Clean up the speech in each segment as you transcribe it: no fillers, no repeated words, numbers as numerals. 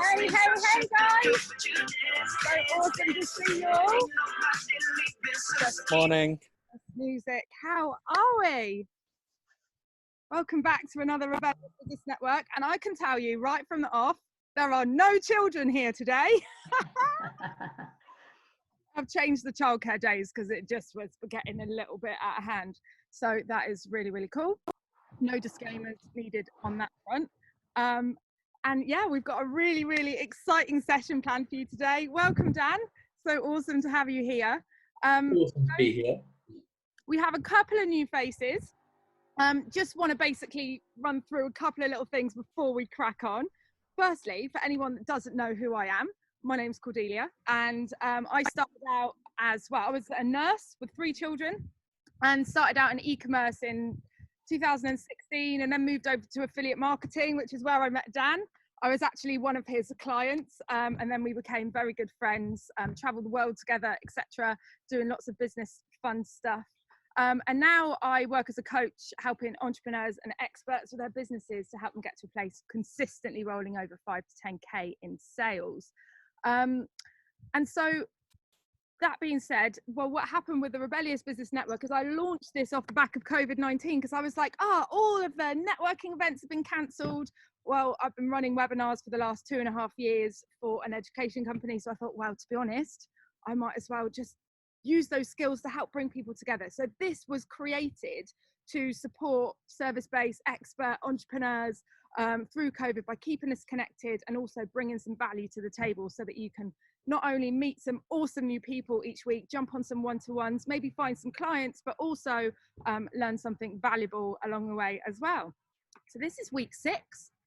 Hey guys! So awesome to see you all. Morning. Music, how are we? Welcome back to another Rebellious Business Network, and I can tell you right from the off, there are no children here today. I've changed the childcare days because it just was getting a little bit out of hand. So that is really, really cool. No disclaimers needed on that front. And yeah, we've got a really, really exciting session planned for you today. Welcome, Dan. So awesome to have you here. Awesome to be here. We have a couple of new faces. Just want to basically run through a couple of little things before we crack on. Firstly, for anyone that doesn't know who I am, my name's Cordelia, and I started out as, well, I was a nurse with 3 children and started out in e-commerce in 2016 and then moved over to affiliate marketing, which is where I met Dan. I was actually one of his clients, and then we became very good friends, traveled the world together, etc., doing lots of business fun stuff. And now I work as a coach, helping entrepreneurs and experts with their businesses to help them get to a place consistently rolling over 5 to 10K in sales. And so that being said, well, what happened with the Rebellious Business Network is I launched this off the back of COVID-19 because I was like, all of the networking events have been cancelled. Well, I've been running webinars for the last 2.5 years for an education company. So I thought, well, to be honest, I might as well just use those skills to help bring people together. So this was created to support service-based expert entrepreneurs through COVID by keeping us connected and also bringing some value to the table so that you can not only meet some awesome new people each week, jump on some one-to-ones, maybe find some clients, but also learn something valuable along the way as well. So this is week 6.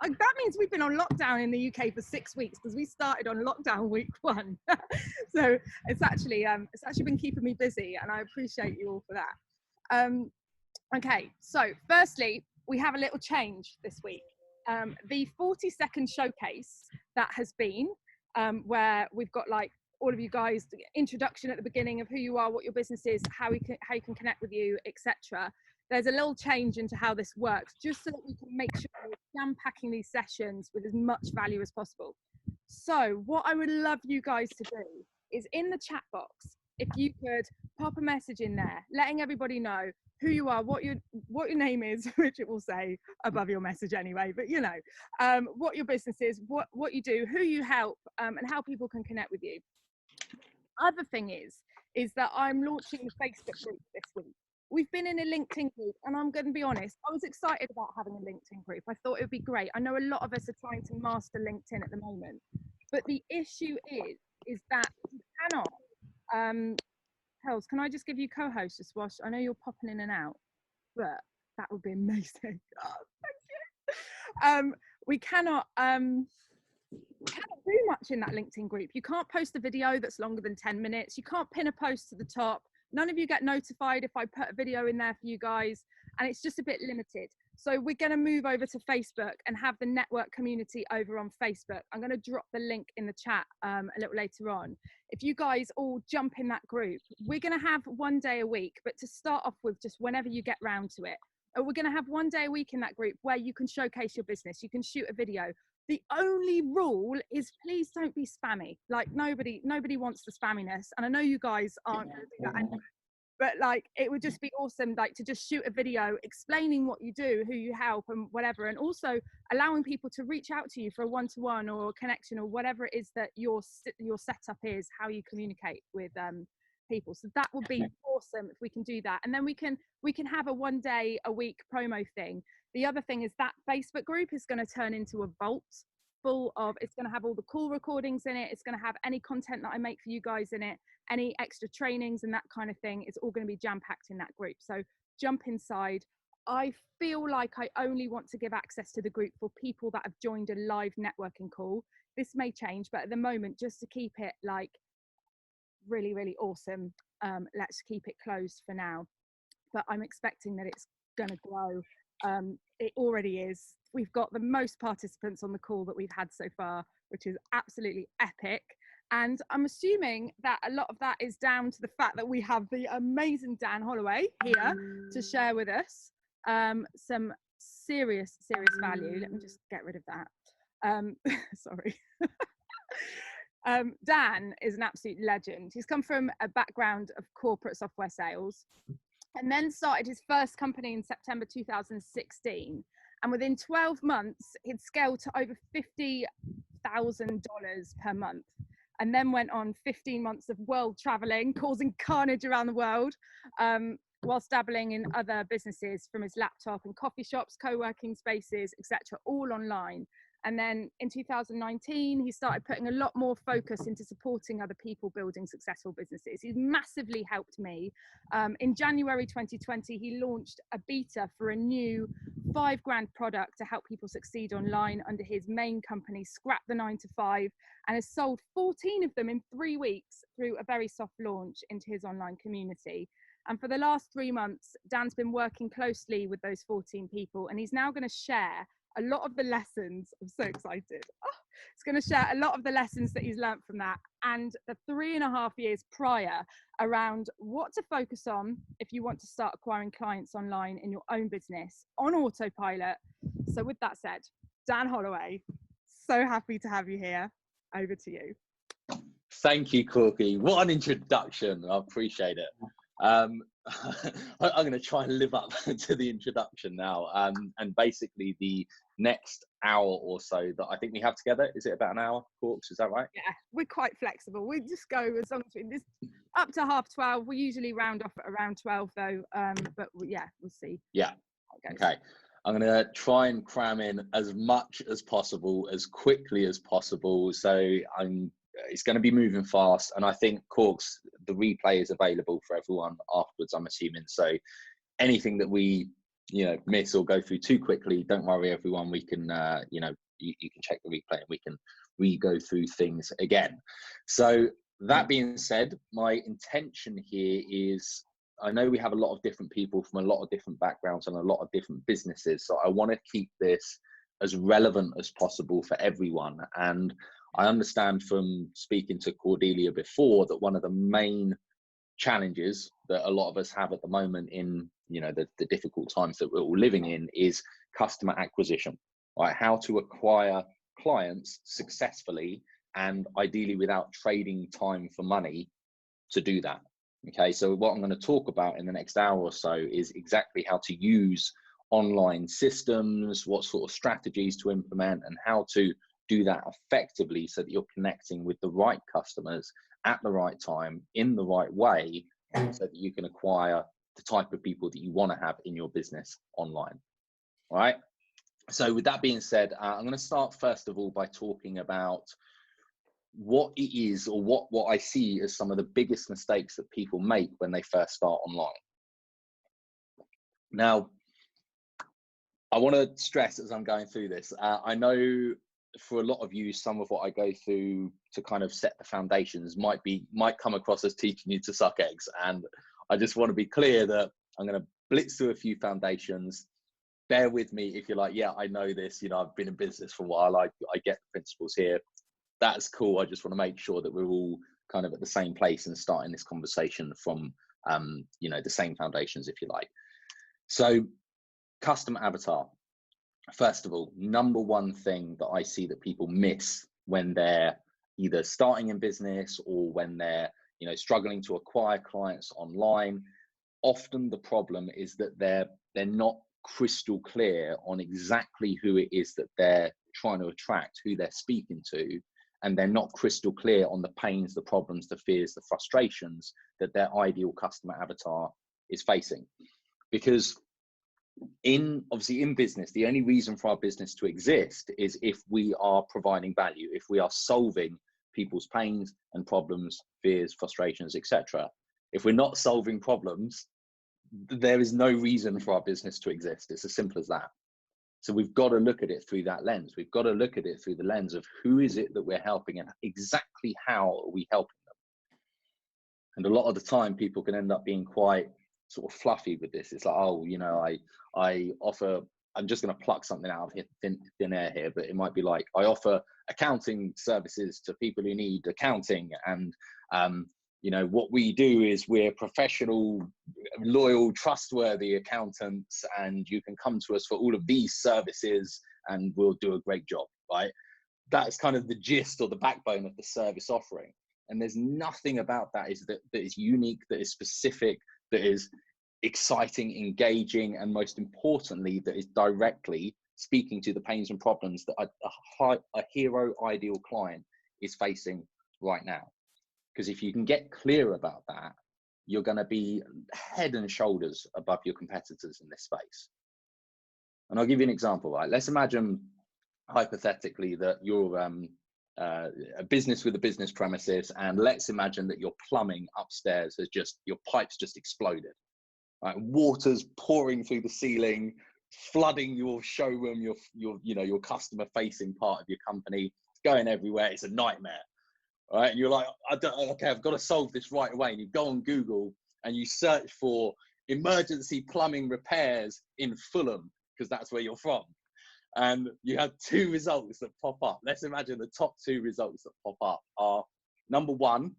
That means we've been on lockdown in the UK for 6 weeks because we started on lockdown week 1. So it's actually been keeping me busy, and I appreciate you all for that. Okay, so firstly, we have a little change this week. The 40-second showcase that has been where we've got like all of you guys introduction at the beginning of who you are, what your business is, how you can connect with you, etc. There's a little change into how this works, just so that we can make sure we're jam-packing these sessions with as much value as possible. So what I would love you guys to do is in the chat box, if you could pop a message in there, letting everybody know who you are, what your name is, which it will say above your message anyway, but you know, what your business is, what you do, who you help, and how people can connect with you. Other thing is that I'm launching the Facebook group this week. We've been in a LinkedIn group, and I'm going to be honest, I was excited about having a LinkedIn group. I thought it would be great. I know a lot of us are trying to master LinkedIn at the moment, but the issue is that you cannot, Hells, can I just give you co-host just whilst, I know you're popping in and out, but that would be amazing. Oh, thank you. We cannot do much in that LinkedIn group. You can't post a video that's longer than 10 minutes. You can't pin a post to the top. None of you get notified if I put a video in there for you guys, and it's just a bit limited. So we're going to move over to Facebook and have the network community over on Facebook. I'm going to drop the link in the chat a little later on. If you guys all jump in that group, we're going to have 1 day a week, but to start off with, just whenever you get round to it, we're going to have 1 day a week in that group where you can showcase your business. You can shoot a video. The only rule is please don't be spammy. Like nobody wants the spamminess. And I know you guys aren't going to do that anyway. But like, it would just be awesome, like to just shoot a video explaining what you do, who you help and whatever. And also allowing people to reach out to you for a one-to-one or a connection or whatever it is that your setup is, how you communicate with people. So that would be awesome if we can do that. And then we can have a 1 day a week promo thing. The other thing is that Facebook group is going to turn into a vault full of, it's going to have all the call recordings in it. It's going to have any content that I make for you guys in it, any extra trainings and that kind of thing. It's all going to be jam-packed in that group. So jump inside. I feel like I only want to give access to the group for people that have joined a live networking call. This may change, but at the moment, just to keep it like really, really awesome, let's keep it closed for now. But I'm expecting that it's going to grow. It already is. We've got the most participants on the call that we've had so far, which is absolutely epic. And I'm assuming that a lot of that is down to the fact that we have the amazing Dan Holloway here to share with us some serious value. Let me just get rid of that. Sorry. Dan is an absolute legend. He's come from a background of corporate software sales and then started his first company in September 2016. And within 12 months, he'd scaled to over $50,000 per month. And then went on 15 months of world traveling, causing carnage around the world, whilst dabbling in other businesses from his laptop and coffee shops, co-working spaces, etc., all online. And then in 2019, he started putting a lot more focus into supporting other people building successful businesses. He's massively helped me. In January 2020, he launched a beta for a new $5,000 product to help people succeed online under his main company, Scrap the 9 to 5, and has sold 14 of them in 3 weeks through a very soft launch into his online community. And for the last 3 months, Dan's been working closely with those 14 people, and he's now going to share a lot of the lessons. I'm so excited. He's going to share a lot of the lessons that he's learned from that and the 3.5 years prior around what to focus on if you want to start acquiring clients online in your own business on autopilot. So with that said, Dan Holloway, so happy to have you here. Over to you. Thank you, Corky. What an introduction. I appreciate it. I'm going to try and live up to the introduction now. And basically the next hour or so that I think we have together, is it about an hour, Corks? Is that right? Yeah, we're quite flexible. We just go as long as we this up to 12:30. We usually round off at around 12 though. But yeah, we'll see. Yeah. Okay. I'm going to try and cram in as much as possible, as quickly as possible. So it's going to be moving fast. And I think, Corks, the replay is available for everyone afterwards, I'm assuming. So anything that we, miss or go through too quickly, don't worry, everyone. We can, you can check the replay and we can re-go through things again. So that being said, my intention here is, I know we have a lot of different people from a lot of different backgrounds and a lot of different businesses. So I want to keep this as relevant as possible for everyone. And I understand from speaking to Cordelia before that one of the main challenges that a lot of us have at the moment in, the difficult times that we're all living in is customer acquisition, right? How to acquire clients successfully and ideally without trading time for money to do that. Okay, so what I'm going to talk about in the next hour or so is exactly how to use online systems, what sort of strategies to implement, and how to do that effectively so that you're connecting with the right customers at the right time in the right way so that you can acquire the type of people that you want to have in your business online. All right. So with that being said, I'm going to start first of all by talking about what it is, or what I see as some of the biggest mistakes that people make when they first start online. Now, I want to stress as I'm going through this, I know for a lot of you, some of what I go through to kind of set the foundations might come across as teaching you to suck eggs. And I just want to be clear that I'm going to blitz through a few foundations. Bear with me if you're like, yeah, I know this, I've been in business for a while. I get the principles here. That's cool. I just want to make sure that we're all kind of at the same place and starting this conversation from, the same foundations, if you like. So customer avatar. First of all, number one thing that I see that people miss when they're either starting in business or when they're, struggling to acquire clients online, often the problem is that they're not crystal clear on exactly who it is that they're trying to attract, who they're speaking to, and they're not crystal clear on the pains, the problems, the fears, the frustrations that their ideal customer avatar is facing. Because obviously in business, the only reason for our business to exist is if we are providing value, if we are solving people's pains and problems, fears, frustrations, etc. If we're not solving problems, there is no reason for our business to exist. It's as simple as that. So we've got to look at it through that lens. We've got to look at it through the lens of who is it that we're helping and exactly how are we helping them. And a lot of the time people can end up being quite sort of fluffy with this. It's like, oh, I offer, I'm just going to pluck something out of thin air here, but it might be like, I offer accounting services to people who need accounting. And, what we do is we're professional, loyal, trustworthy accountants, and you can come to us for all of these services and we'll do a great job, right? that's kind of the gist or the backbone of the service offering. And there's nothing about that is unique, that is specific, that is exciting, engaging, and most importantly, that is directly speaking to the pains and problems that a hero ideal client is facing right now. Because if you can get clear about that, you're going to be head and shoulders above your competitors in this space. And I'll give you an example, right? Let's imagine hypothetically that you're a business with a business premises, and let's imagine that your plumbing upstairs has your pipes just exploded, right? Water's pouring through the ceiling, flooding your showroom, your customer facing part of your company. It's going everywhere. It's a nightmare, right? And you're like, okay, I've got to solve this right away. And you go on Google and you search for emergency plumbing repairs in Fulham, because that's where you're from. And you have two results that pop up. Let's imagine the top two results that pop up are, number one,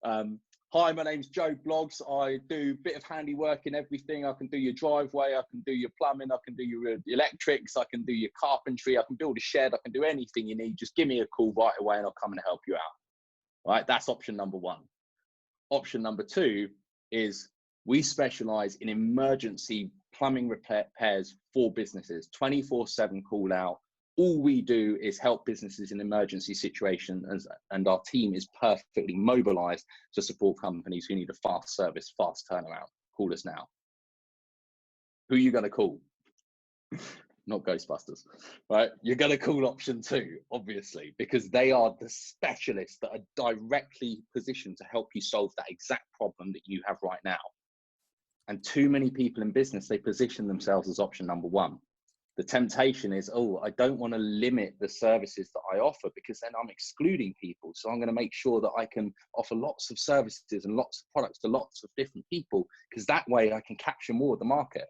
hi, my name's Joe Bloggs. I do a bit of handiwork in everything. I can do your driveway, I can do your plumbing, I can do your electrics, I can do your carpentry, I can build a shed, I can do anything you need. Just give me a call right away and I'll come and help you out. Right? That's option number one. Option number two is we specialize in emergency plumbing repairs for businesses, 24/7 call out. All we do is help businesses in emergency situations, and our team is perfectly mobilized to support companies who need a fast service, fast turnaround. Call us now. Who are you going to call? Not Ghostbusters, right? You're going to call option two, obviously, because they are the specialists that are directly positioned to help you solve that exact problem that you have right now. And too many people in business, they position themselves as option number one. The temptation is, oh, I don't want to limit the services that I offer because then I'm excluding people. So I'm going to make sure that I can offer lots of services and lots of products to lots of different people, because that way I can capture more of the market.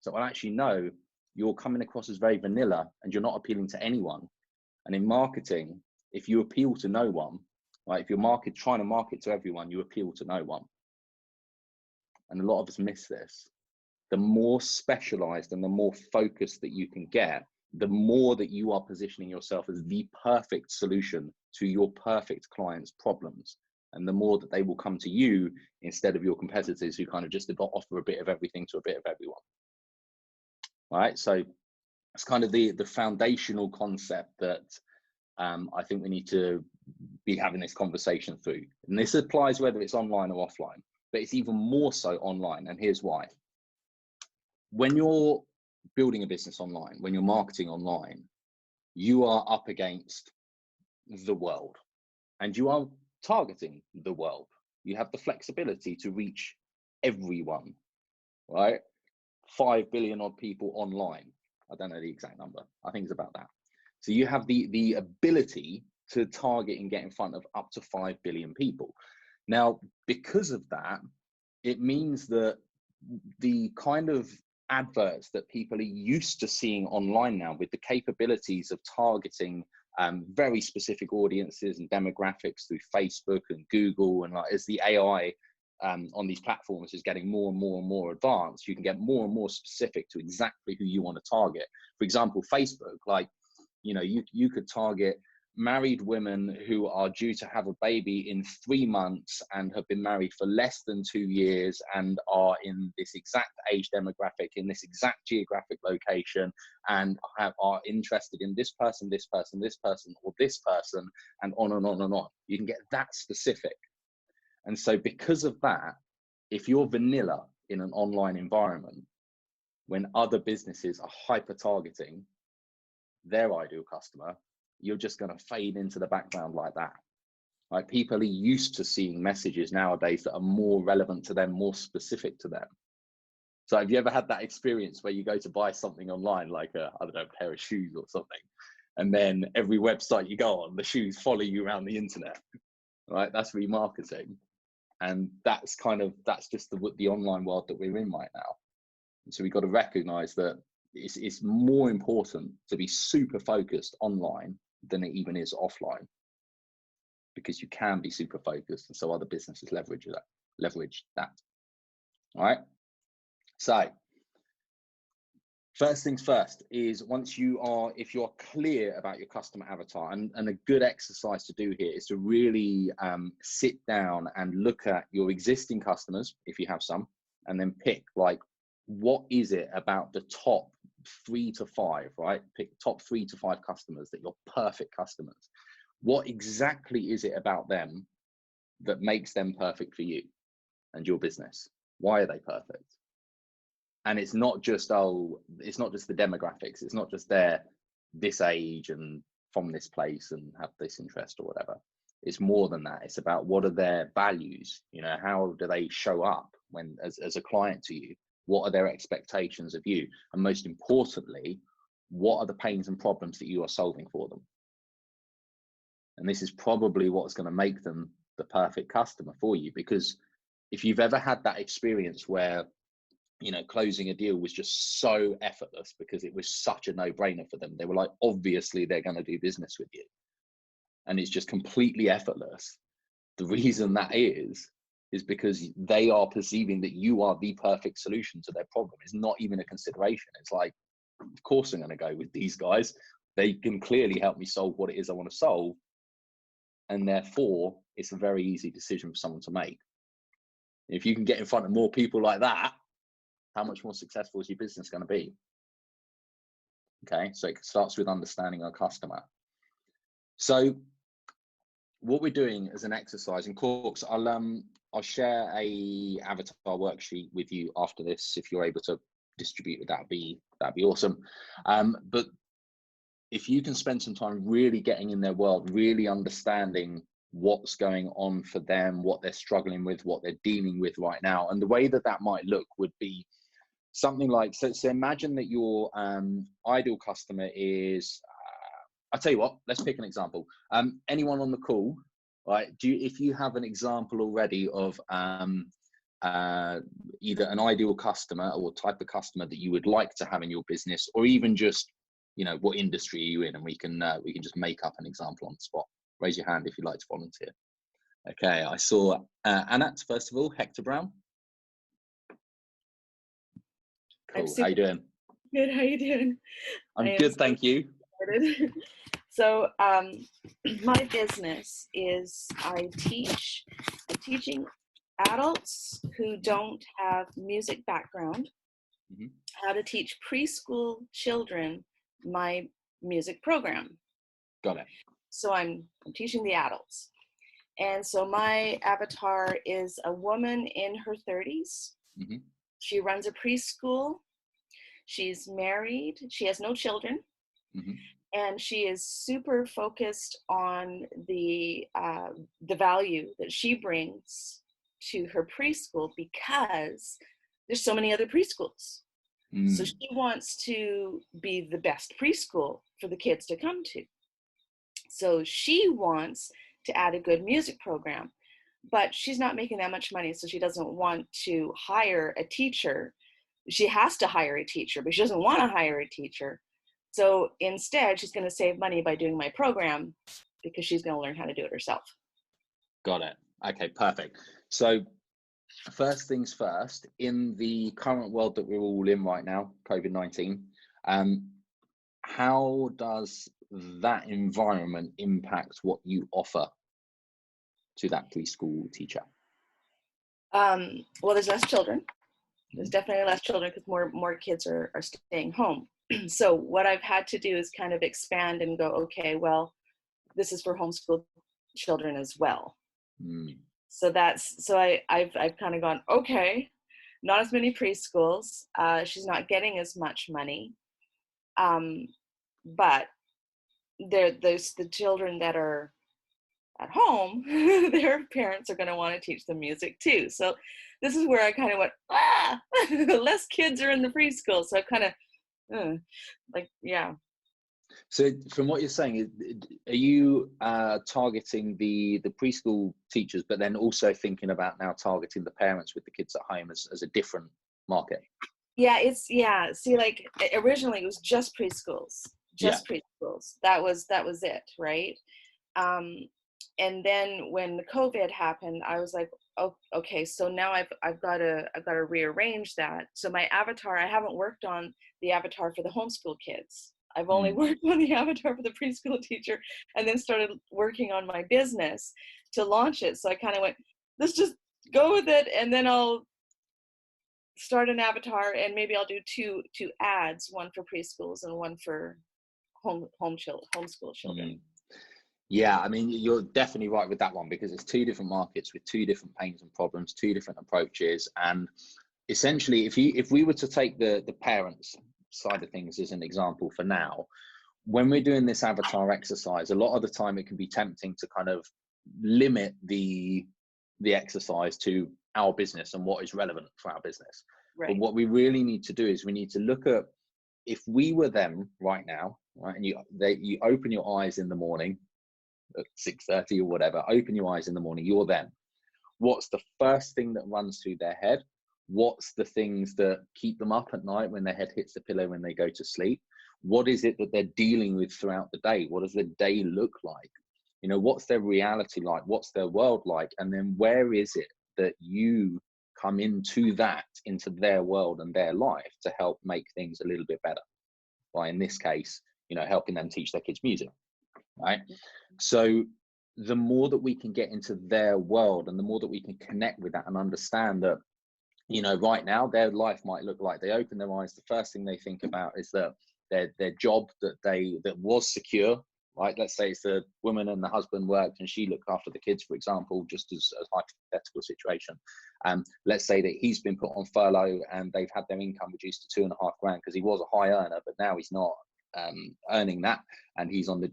So I actually know you're coming across as very vanilla and you're not appealing to anyone. And in marketing, if you appeal to no one, right, if you're trying to market to everyone, you appeal to no one. And a lot of us miss this. The more specialized and the more focused that you can get, the more that you are positioning yourself as the perfect solution to your perfect client's problems. And the more that they will come to you instead of your competitors who kind of just offer a bit of everything to a bit of everyone. All right. So it's kind of the foundational concept that I think we need to be having this conversation through. And this applies whether it's online or offline, but it's even more so online. And here's why. When you're building a business online, when you're marketing online, you are up against the world and you are targeting the world. You have the flexibility to reach everyone, right? 5 billion odd people online. I don't know the exact number. I think it's about that. So you have the ability to target and get in front of up to 5 billion people. Now, because of that, it means that the kind of adverts that people are used to seeing online now, with the capabilities of targeting very specific audiences and demographics through Facebook and Google, and as the AI on these platforms is getting more and more and more advanced, you can get more and more specific to exactly who you want to target. For example, Facebook, you could target married women who are due to have a baby in 3 months and have been married for less than 2 years and are in this exact age demographic, in this exact geographic location, and are interested in this person, this person, this person, or this person, and on and on and on. You can get that specific. And so because of that, if you're vanilla in an online environment, when other businesses are hyper targeting their ideal customer, you're just going to fade into the background like that. Like, people are used to seeing messages nowadays that are more relevant to them, more specific to them. So have you ever had that experience where you go to buy something online, like a pair of shoes or something, and then every website you go on, the shoes follow you around the internet, right? That's remarketing. And that's just the online world that we're in right now. And so we've got to recognize that it's more important to be super focused online than it even is offline, because you can be super focused, and so other businesses leverage that. All right. So First things first is if you're clear about your customer avatar, and a good exercise to do here is to really sit down and look at your existing customers, if you have some, and then pick like, what is it about the top 3 to 5, right? Pick top 3 to 5 customers that your perfect customers. What exactly is it about them that makes them perfect for you and your business? Why are they perfect? And it's not just the demographics. It's not just they're this age and from this place and have this interest or whatever. It's more than that. It's about, what are their values? You know, how do they show up when as a client to you? What are their expectations of you? And most importantly, what are the pains and problems that you are solving for them? And this is probably what's going to make them the perfect customer for you. Because if you've ever had that experience where, you know, closing a deal was just so effortless because it was such a no-brainer for them, they were like, obviously they're going to do business with you, and it's just completely effortless. The reason that is because they are perceiving that you are the perfect solution to their problem. It's not even a consideration. It's like, of course I'm going to go with these guys. They can clearly help me solve what it is I want to solve, and therefore it's a very easy decision for someone to make. If you can get in front of more people like that, how much more successful is your business going to be? Okay, so it starts with understanding our customer. So what we're doing as an exercise, and Corks, I'll share a avatar worksheet with you after this. If you're able to distribute it, that'd be awesome. But if you can spend some time really getting in their world, really understanding what's going on for them, what they're struggling with, what they're dealing with right now, and the way that might look would be something like, so imagine that your ideal customer is, I'll tell you what, let's pick an example. Anyone on the call, right? If you have an example already of either an ideal customer or type of customer that you would like to have in your business, or even just, you know, what industry are you in, and we can just make up an example on the spot. Raise your hand if you'd like to volunteer. Okay, I saw Anat, first of all, Hector Brown. Cool. How you doing? Good. How you doing? I'm good, thank you. So my business is I'm teaching adults who don't have music background how to teach preschool children my music program. Got it. So I'm teaching the adults. And so my avatar is a woman in her 30s. She runs a preschool. She's married. She has no children. And she is super focused on the value that she brings to her preschool, because there's so many other preschools. So she wants to be the best preschool for the kids to come to. So she wants to add a good music program, but she's not making that much money, so she doesn't want to hire a teacher. She has to hire a teacher, but she doesn't want to hire a teacher. So instead, she's going to save money by doing my program, because she's going to learn how to do it herself. Got it. Okay, perfect. So first things first, in the current world that we're all in right now, COVID-19, how does that environment impact what you offer to that preschool teacher? Well, there's less children. There's definitely less children because more kids are staying home. So what I've had to do is kind of expand and go, okay, well, this is for homeschool children as well. So I've kind of gone, okay, not as many preschools. She's not getting as much money. But there's the children that are at home, their parents are going to want to teach them music too. So this is where I kind of went, less kids are in the preschool. So I kind of, yeah. So from what you're saying, are you targeting the preschool teachers, but then also thinking about now targeting the parents with the kids at home as a different market? Yeah, see, like originally it was just preschools, preschools. That was it, right? And then when the COVID happened, I was like, oh, okay, so now I've got to rearrange that. So my avatar, I haven't worked on the avatar for the homeschool kids. I've only worked on the avatar for the preschool teacher, and then started working on my business to launch it. So I kind of went, let's just go with it, and then I'll start an avatar, and maybe I'll do two ads, one for preschools and one for homeschool children. Yeah, I mean, you're definitely right with that one, because it's two different markets with two different pains and problems, two different approaches. And essentially, if we were to take the parents side of things as an example for now, when we're doing this avatar exercise, a lot of the time it can be tempting to kind of limit the exercise to our business and what is relevant for our business. Right. But what we really need to do is we need to look at, if we were them right now, right, and you open your eyes in the morning at 6:30 or whatever, open your eyes in the morning, you're them. What's the first thing that runs through their head? What's the things that keep them up at night when their head hits the pillow when they go to sleep? What is it that they're dealing with throughout the day? What does the day look like? You know, what's their reality like? What's their world like? And then where is it that you come into their world and their life to help make things a little bit better? By, in this case, you know, helping them teach their kids music. Right? So the more that we can get into their world, and the more that we can connect with that and understand that, you know, right now their life might look like, they open their eyes, the first thing they think about is that their job that was secure, right? Let's say it's the woman and the husband worked and she looked after the kids, for example, just as a hypothetical situation. Let's say that he's been put on furlough and they've had their income reduced to $2.5 grand, because he was a high earner, but now he's not earning that, and he's on the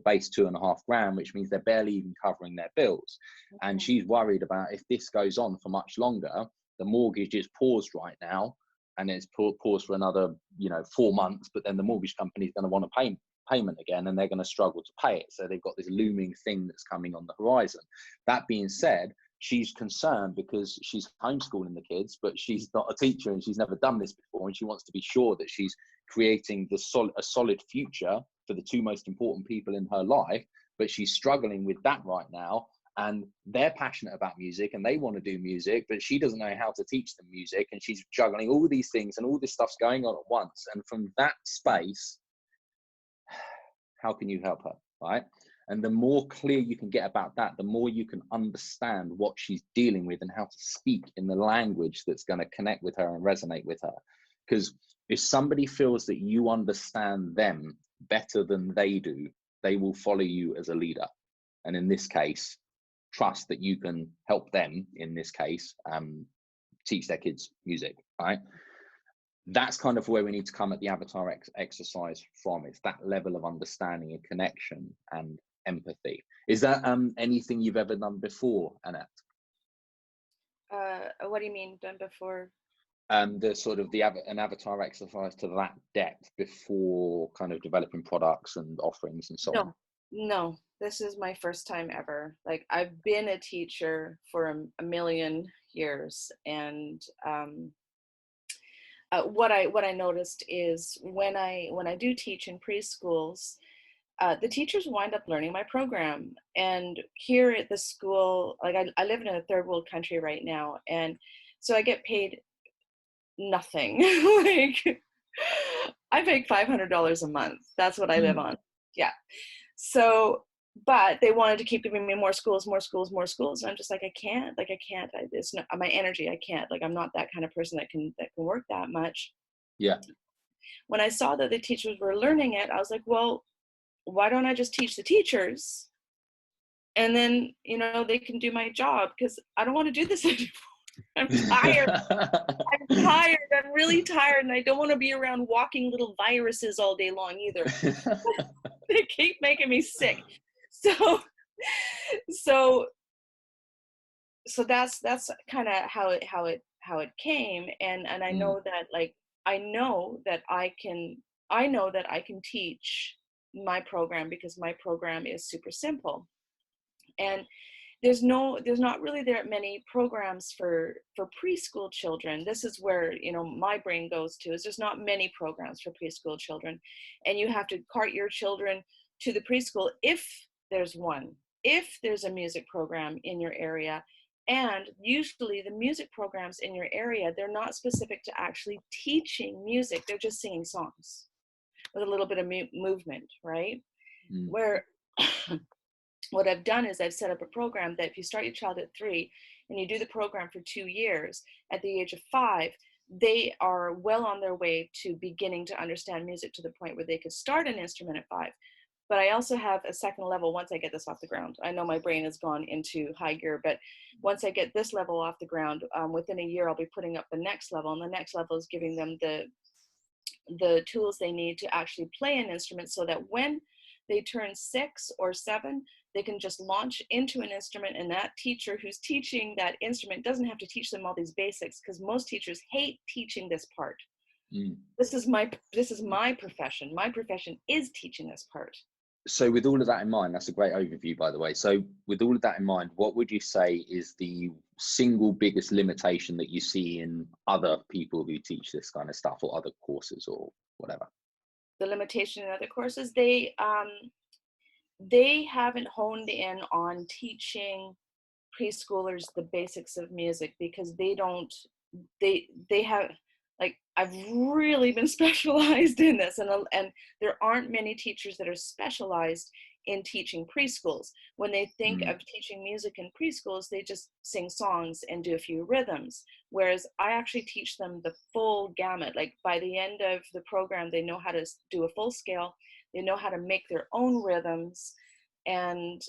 base $2.5 grand, which means they're barely even covering their bills. Okay. And she's worried about, if this goes on for much longer, the mortgage is paused right now, and it's paused for another 4 months, but then the mortgage company is going to want a payment again, and they're going to struggle to pay it. So they've got this looming thing that's coming on the horizon. That being said, she's concerned because she's homeschooling the kids, but she's not a teacher and she's never done this before, and she wants to be sure that she's creating a solid future for the two most important people in her life. But she's struggling with that right now, and they're passionate about music and they want to do music, but she doesn't know how to teach them music, and she's juggling all these things, and all this stuff's going on at once. And from that space, how can you help her, right? And the more clear you can get about that, the more you can understand what she's dealing with and how to speak in the language that's going to connect with her and resonate with her. Because if somebody feels that you understand them better than they do, they will follow you as a leader. And in this case, trust that you can help them, in this case, teach their kids music, right? That's kind of where we need to come at the avatar exercise from. It's that level of understanding and connection and empathy. Is that anything you've ever done before, Annette? What do you mean done before? The sort of an avatar exercise to that depth before kind of developing products and offerings and so on? No, this is my first time ever. Like, I've been a teacher for a million years, and what I noticed is when I do teach in preschools, the teachers wind up learning my program. And here at the school, like I live in a third world country right now, and so I get paid nothing. Like, I make $500 a month. That's what I live on. Yeah. So, but they wanted to keep giving me more schools. And I'm just like, I can't. It's not my energy. I can't. Like, I'm not that kind of person that can work that much. Yeah. When I saw that the teachers were learning it, I was like, well, why don't I just teach the teachers? And then, they can do my job, because I don't want to do this anymore. I'm tired. I'm really tired, and I don't want to be around walking little viruses all day long either. They keep making me sick. So that's kind of how it came. And I know that, like, I know that I can teach my program, because my program is super simple. And there's not really that many programs for preschool children. This is where, my brain goes to, is there's not many programs for preschool children. And you have to cart your children to the preschool if there's one. if there's a music program in your area. And usually the music programs in your area, they're not specific to actually teaching music. They're just singing songs with a little bit of movement, right? Where what I've done is I've set up a program that if you start your child at 3 and you do the program for 2 years, at the age of 5, they are well on their way to beginning to understand music to the point where they could start an instrument at 5. But I also have a second level once I get this off the ground. I know my brain has gone into high gear, but once I get this level off the ground, within a year, I'll be putting up the next level. And the next level is giving them the tools they need to actually play an instrument so that when they turn 6 or 7, they can just launch into an instrument, and that teacher who's teaching that instrument doesn't have to teach them all these basics, because most teachers hate teaching this part. This is my profession. My profession is teaching this part. So with all of that in mind, that's a great overview, by the way. So with all of that in mind, what would you say is the single biggest limitation that you see in other people who teach this kind of stuff, or other courses or whatever? The limitation in other courses, they haven't honed in on teaching preschoolers the basics of music, because they have, like, I've really been specialized in this, and there aren't many teachers that are specialized in teaching preschools. When they think of teaching music in preschools, they just sing songs and do a few rhythms. Whereas I actually teach them the full gamut. Like, by the end of the program, they know how to do a full scale. They know how to make their own rhythms, and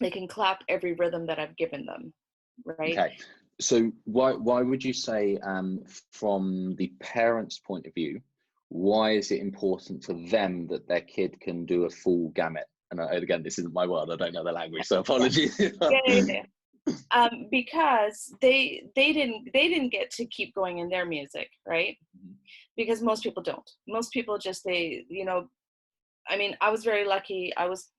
they can clap every rhythm that I've given them, right? Okay. So why would you say, from the parents' point of view, why is it important to them that their kid can do a full gamut? And again, this isn't my world. I don't know the language, so apologies. Because they didn't get to keep going in their music, right? Because most people don't. Most people just, I mean, I was very lucky. I was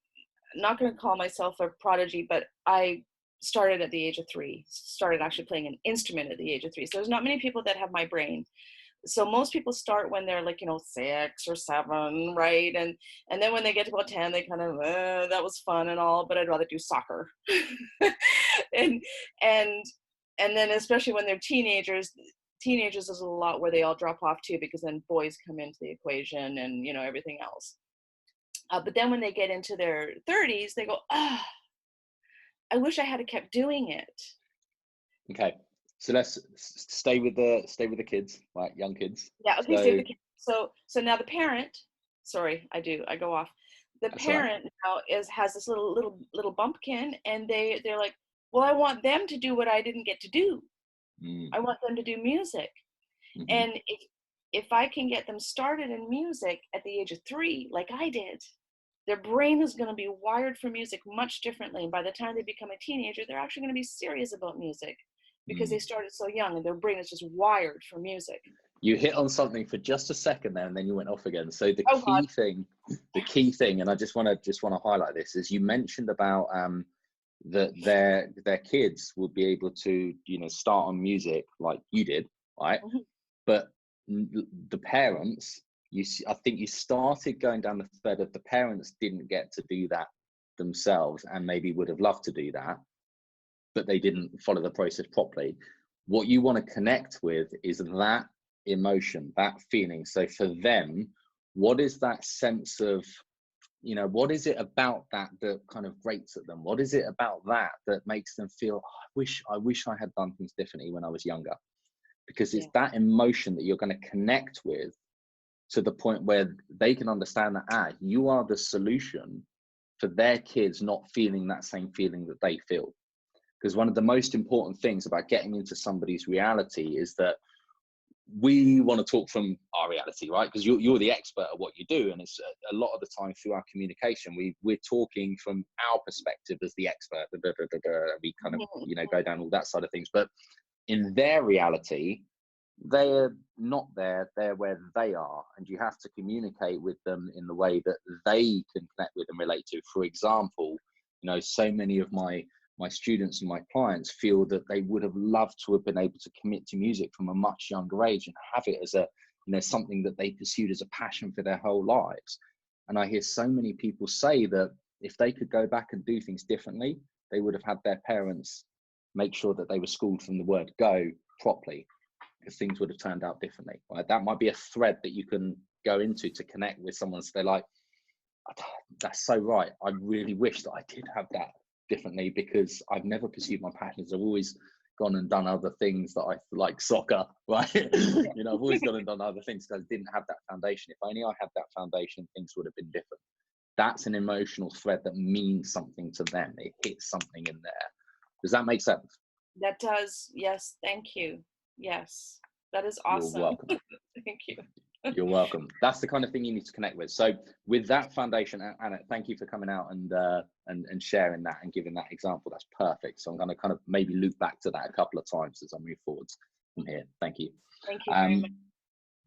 not going to call myself a prodigy, but I started at the age of 3, started actually playing an instrument at the age of 3. So there's not many people that have my brain. So most people start when they're like, 6 or 7, right? And then when they get to about 10, they kind of, that was fun and all, but I'd rather do soccer. and then especially when they're teenagers is a lot where they all drop off too, because then boys come into the equation and, everything else. But then when they get into their 30s, they go, I wish I had kept doing it. Okay. So let's stay with the kids, right? Young kids. Yeah. Okay. Stay with the kids. So now the parent. Sorry, I go off. The parent now has this little bumpkin, and they're like, well, I want them to do what I didn't get to do. I want them to do music, and if I can get them started in music at the age of 3, like I did, their brain is going to be wired for music much differently. And by the time they become a teenager, they're actually going to be serious about music, because they started so young and their brain is just wired for music. You hit on something for just a second there, and then you went off again. So the key thing, and I just want to highlight this, is you mentioned about that their kids would be able to start on music like you did, right? But the parents, I think you started going down the thread of the parents didn't get to do that themselves, and maybe would have loved to do that, but they didn't follow the process properly. What you want to connect with is that emotion, that feeling. So for them, what is that sense of, what is it about that kind of grates at them? What is it about that makes them feel, I wish I had done things differently when I was younger? Because it's that emotion that you're going to connect with, to the point where they can understand that you are the solution for their kids not feeling that same feeling that they feel. Because one of the most important things about getting into somebody's reality is that we want to talk from our reality, right? Because you're the expert at what you do, and it's a lot of the time through our communication, we're talking from our perspective as the expert. We kind of go down all that side of things, but in their reality, they're not there, they're where they are, and you have to communicate with them in the way that they can connect with and relate to. For example, so many of my students and my clients feel that they would have loved to have been able to commit to music from a much younger age and have it as a something that they pursued as a passion for their whole lives. And I hear so many people say that if they could go back and do things differently, they would have had their parents make sure that they were schooled from the word go properly, because things would have turned out differently, right? That might be a thread that you can go into to connect with someone. So they're like, that's so right. I really wish that I did have that differently, because I've never pursued my passions. I've always gone and done other things that I like, soccer, right? You know, I've always gone and done other things because I didn't have that foundation. If only I had that foundation, things would have been different. That's an emotional thread that means something to them. It hits something in there. Does that make sense? That does. Yes. Thank you. Yes. That is awesome. You're welcome. Thank you. You're welcome. That's the kind of thing you need to connect with. So with that foundation, Anna, thank you for coming out and sharing that and giving that example. That's perfect. So I'm going to kind of maybe loop back to that a couple of times as I move forwards from here. Thank you. Thank you very much.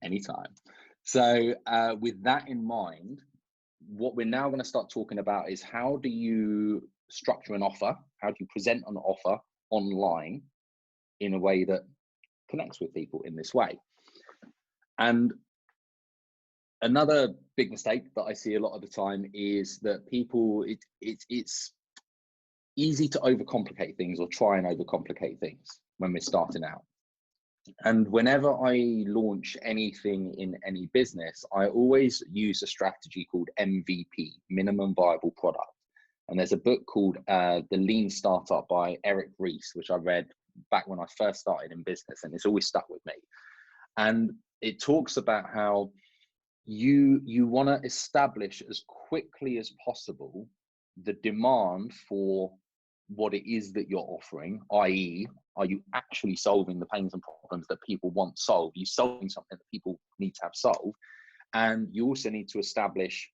Anytime. So with that in mind, what we're now going to start talking about is, how do you structure an offer? How do you present an offer online in a way that connects with people in this way? And another big mistake that I see a lot of the time is that people, it's easy to overcomplicate things, or try and overcomplicate things when we're starting out. And whenever I launch anything in any business, I always use a strategy called MVP, minimum viable product. And there's a book called The Lean Startup by Eric Ries, which I read back when I first started in business, and it's always stuck with me. And it talks about how you want to establish as quickly as possible the demand for what it is that you're offering, i.e., are you actually solving the pains and problems that people want solved? Are you solving something that people need to have solved? And you also need to establish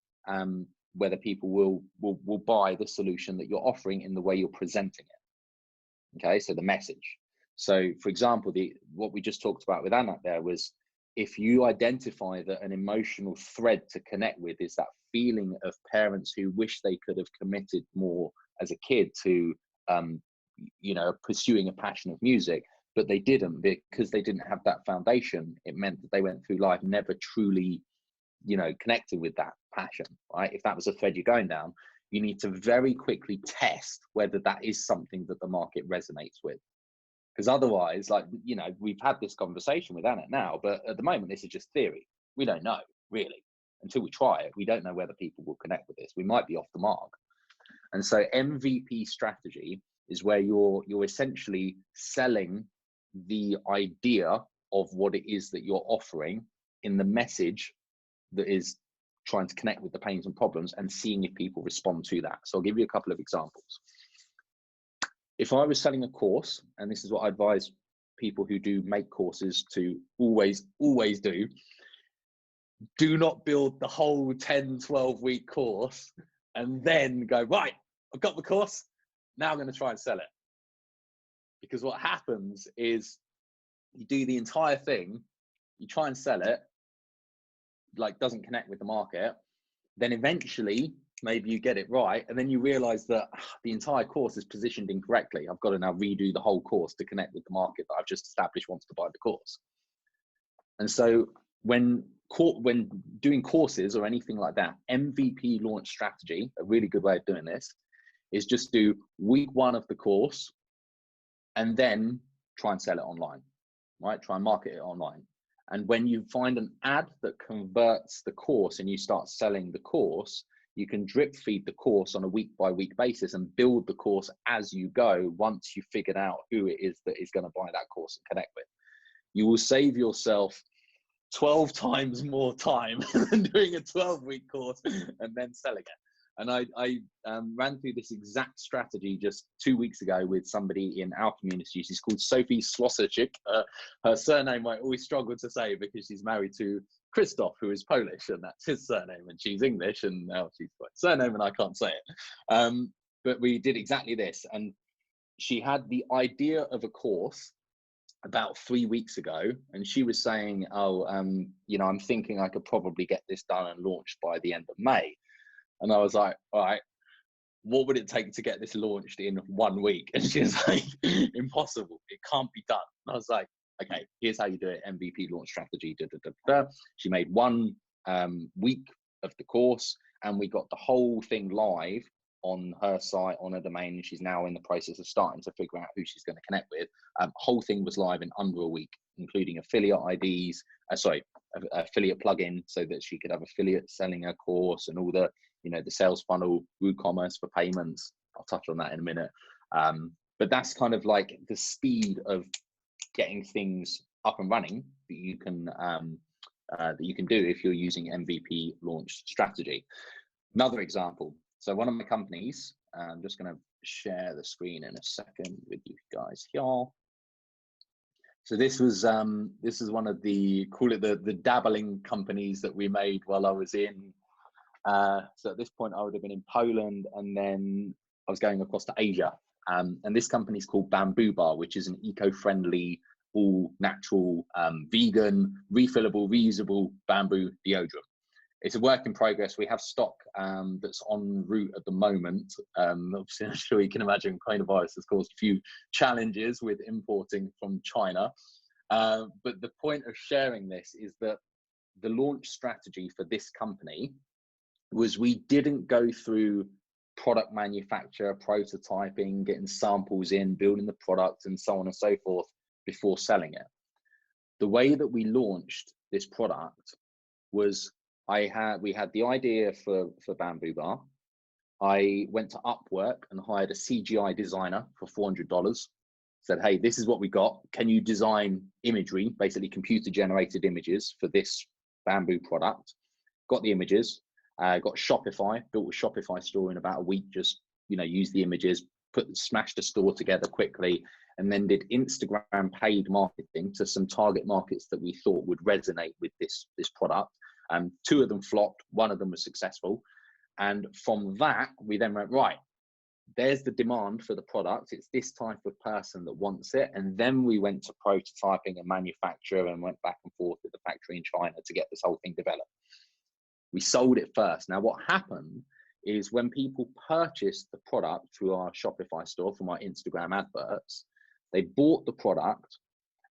whether people will buy the solution that you're offering in the way you're presenting it. Okay, so the message. So, for example, what we just talked about with Anna there was, if you identify that an emotional thread to connect with is that feeling of parents who wish they could have committed more as a kid to, you know, pursuing a passion of music, but they didn't because they didn't have that foundation, it meant that they went through life never truly, you know, connected with that passion, right? If that was a thread you're going down, you need to very quickly test whether that is something that the market resonates with. Because otherwise, like, you know, we've had this conversation with Anna now, but at the moment, this is just theory. We don't know, really. Until we try it, we don't know whether people will connect with this. We might be off the mark. And so MVP strategy is where you're essentially selling the idea of what it is that you're offering in the message that is trying to connect with the pains and problems, and seeing if people respond to that. So I'll give you a couple of examples. If I was selling a course, and this is what I advise people who do make courses to always do not build the whole 10, 12-week course and then go, right, I've got the course, now I'm going to try and sell it. Because what happens is you do the entire thing, you try and sell it, like doesn't connect with the market, then eventually maybe you get it right, and then you realize that the entire course is positioned incorrectly. I've got to now redo the whole course to connect with the market that I've just established wants to buy the course. And so when doing courses or anything like that, MVP launch strategy, a really good way of doing this, is just do week 1 of the course and then try and sell it online, right? Try and market it online. And when you find an ad that converts the course and you start selling the course, you can drip feed the course on a week-by-week basis and build the course as you go once you've figured out who it is that is going to buy that course and connect with. You will save yourself 12 times more time than doing a 12-week course and then selling it. And I ran through this exact strategy just 2 weeks ago with somebody in our community. She's called Sophie Slosserczyk. Her surname I always struggle to say because she's married to Christoph, who is Polish, and that's his surname, and she's English, and now she's got a surname and I can't say it. But we did exactly this, and she had the idea of a course about 3 weeks ago, and she was saying, you know, I'm thinking I could probably get this done and launched by the end of May. And I was like, all right, what would it take to get this launched in 1 week? And she was like, impossible, it can't be done. And I was like, okay, here's how you do it. MVP launch strategy. She made 1 week of the course, and we got the whole thing live on her site, on her domain, and she's now in the process of starting to figure out who she's going to connect with. Whole thing was live in under a week, including affiliate IDs, affiliate plugin, so that she could have affiliates selling her course and all the, the sales funnel, WooCommerce for payments. I'll touch on that in a minute. But that's kind of like the speed of getting things up and running that you can do if you're using MVP launch strategy. Another example. So one of my companies, I'm just going to share the screen in a second with you guys here. So this is one of the, call it the dabbling companies that we made while I was in. So at this point I would have been in Poland, and then I was going across to Asia. And this company is called Bamboo Bar, which is an eco-friendly, all natural, vegan, refillable, reusable bamboo deodorant. It's a work in progress. We have stock that's en route at the moment. Obviously, I'm sure you can imagine coronavirus has caused a few challenges with importing from China. But the point of sharing this is that the launch strategy for this company was we didn't go through product manufacture, prototyping, getting samples in, building the product, and so on and so forth before selling it. The way that we launched this product was we had the idea for Bamboo Bar. I went to Upwork and hired a CGI designer for $400. Said, hey, this is what we got. Can you design imagery, basically computer generated images for this bamboo product? Got the images, got Shopify, built a Shopify store in about a week, just, used the images, smashed the store together quickly, and then did Instagram paid marketing to some target markets that we thought would resonate with this product. 2 of them flopped, 1 of them was successful. And from that, we then went, right, there's the demand for the product. It's this type of person that wants it. And then we went to prototyping and manufacture and went back and forth with the factory in China to get this whole thing developed. We sold it first. Now, what happened is when people purchased the product through our Shopify store from our Instagram adverts, they bought the product,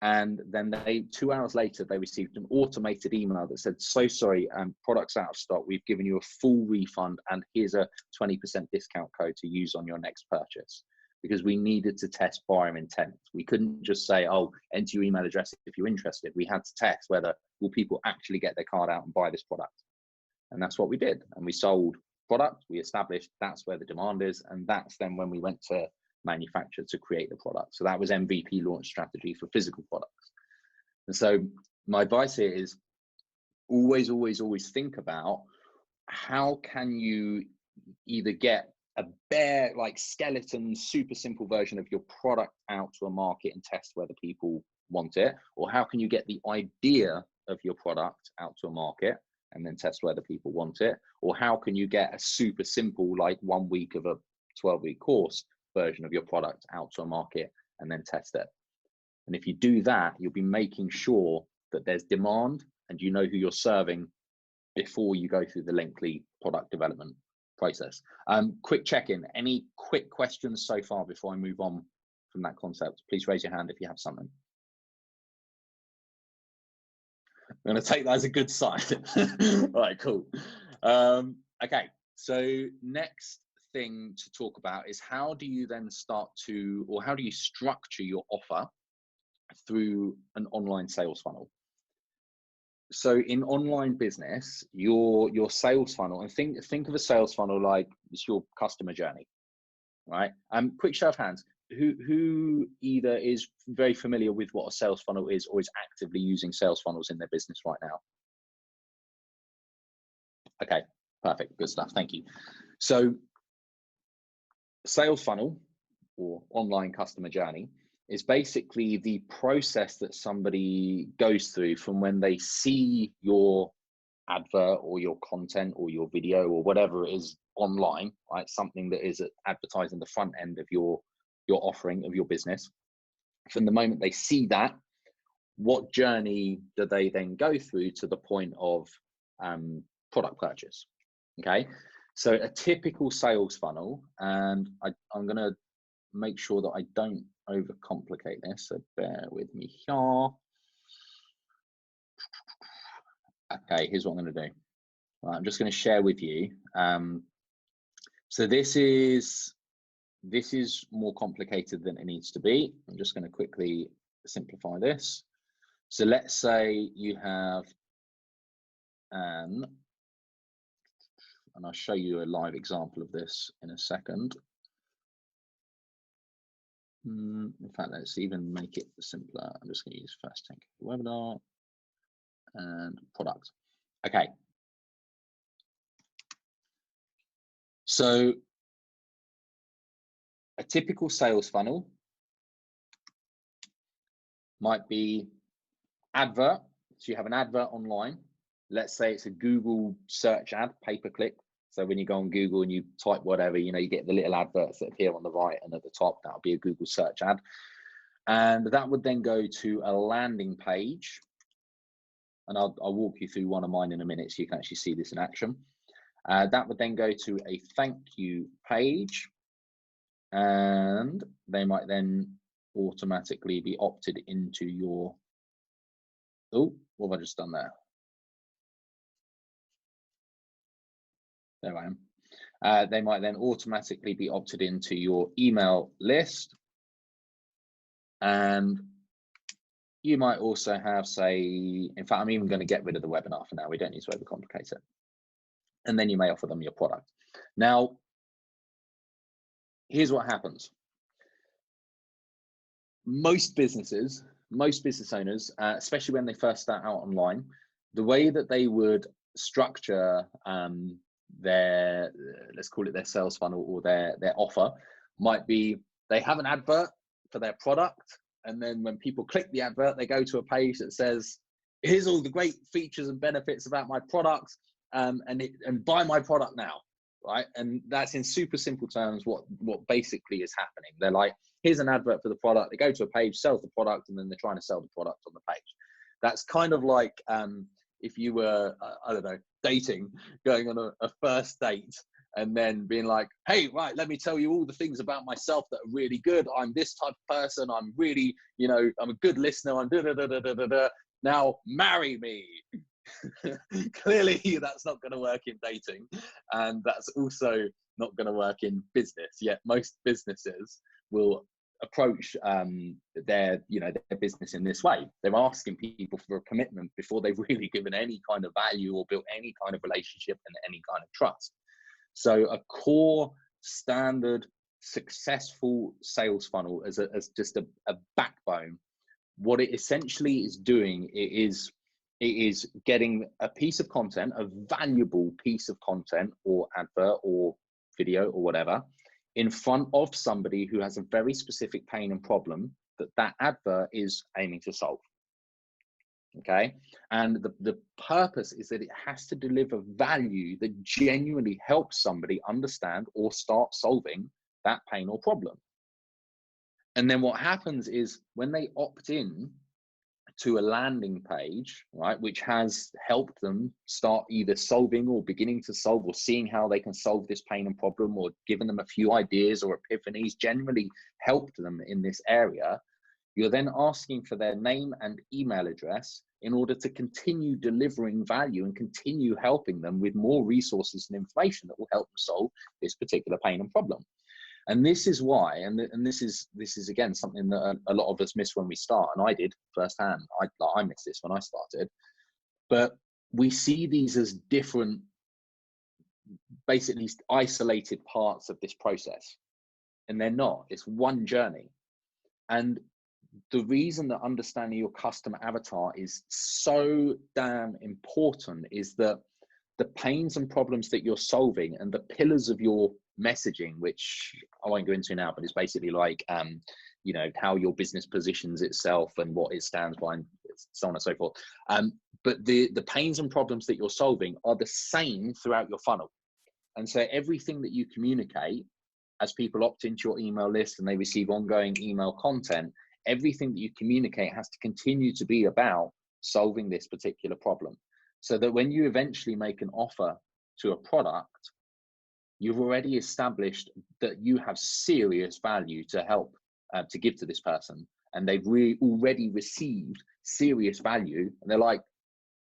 and then 2 hours later, they received an automated email that said, so sorry, product's out of stock. We've given you a full refund, and here's a 20% discount code to use on your next purchase. Because we needed to test buyer intent. We couldn't just say, oh, enter your email address if you're interested. We had to test whether will people actually get their card out and buy this product. And that's what we did. And we sold product. We established that's where the demand is. And that's then when we went to manufacture to create the product. So that was MVP launch strategy for physical products. And so my advice here is always, always, always think about how can you either get a bare, like skeleton, super simple version of your product out to a market and test whether people want it, or how can you get the idea of your product out to a market and then test whether people want it, or how can you get a super simple, like 1 week of a 12-week course version of your product out to a market and then test it. And if you do that, you'll be making sure that there's demand and you know who you're serving before you go through the lengthy product development process. Quick check-in, any quick questions so far before I move on from that concept? Please raise your hand if you have something. I'm going to take that as a good sign. All right, cool. Okay, so next thing to talk about is how do you then start to, or how do you structure your offer through an online sales funnel? So in online business, your sales funnel, and think of a sales funnel like it's your customer journey, right? Quick show of hands, who either is very familiar with what a sales funnel is or is actively using sales funnels in their business right now? Okay, perfect, good stuff, thank you. So sales funnel or online customer journey is basically the process that somebody goes through from when they see your advert or your content or your video or whatever it is online, right? Something that is advertising the front end of your offering of your business. From the moment they see that, what journey do they then go through to the point of product purchase? Okay, so a typical sales funnel, and I'm going to make sure that I don't overcomplicate this, so bear with me here. Okay, here's what I'm going to do. Right, I'm just going to share with you. So this is more complicated than it needs to be. I'm just going to quickly simplify this. So let's say you have and I'll show you a live example of this in a second. In fact, let's even make it simpler. I'm just going to use first 10K webinar and product. Okay. So a typical sales funnel might be advert. So you have an advert online. Let's say it's a Google search ad, pay-per-click. So when you go on Google and you type whatever, you know, you get the little adverts that appear on the right and at the top. That'll be a Google search ad. And that would then go to a landing page. And I'll walk you through one of mine in a minute so you can actually see this in action. That would then go to a thank you page. And they might then automatically be opted into your, oh, what have I just done there? There I am. They might then automatically be opted into your email list. And you might also have, say, in fact, I'm even going to get rid of the webinar for now. We don't need to overcomplicate it. And then you may offer them your product. Now, here's what happens. Most business owners, especially when they first start out online, the way that they would structure their, let's call it their sales funnel or their offer, might be they have an advert for their product, and then when people click the advert, they go to a page that says, here's all the great features and benefits about my product, and buy my product now, right? And that's in super simple terms what basically is happening. They're like, here's an advert for the product. They go to a page, sells the product, and then they're trying to sell the product on the page. That's kind of like if you were, I don't know, dating, going on a first date, and then being like, hey, right, let me tell you all the things about myself that are really good. I'm this type of person. I'm really, you know, I'm a good listener. I'm da-da-da-da-da-da. Now marry me. Clearly, that's not going to work in dating. And that's also not going to work in business. Yet most businesses will approach their business in this way. They're asking people for a commitment before they've really given any kind of value or built any kind of relationship and any kind of trust. So a core standard successful sales funnel as just a backbone, what it essentially is doing, it is getting a piece of content, a valuable piece of content or advert or video or whatever, in front of somebody who has a very specific pain and problem that advert is aiming to solve. Okay, and the purpose is that it has to deliver value that genuinely helps somebody understand or start solving that pain or problem. And then what happens is when they opt in to a landing page, right, which has helped them start either solving or beginning to solve or seeing how they can solve this pain and problem, or given them a few ideas or epiphanies, generally helped them in this area, you're then asking for their name and email address in order to continue delivering value and continue helping them with more resources and information that will help them solve this particular pain and problem. And this is why, and this is again something that a lot of us miss when we start, and I did firsthand. I missed this when I started, but we see these as different, basically isolated parts of this process, and they're not. It's one journey. And the reason that understanding your customer avatar is so damn important is that the pains and problems that you're solving and the pillars of your messaging, which I won't go into now, but it's basically like, you know, how your business positions itself and what it stands by and so on and so forth. But the pains and problems that you're solving are the same throughout your funnel. And so everything that you communicate as people opt into your email list and they receive ongoing email content, everything that you communicate has to continue to be about solving this particular problem. So that when you eventually make an offer to a product, you've already established that you have serious value to help to give to this person, and they've already received serious value, and they're like,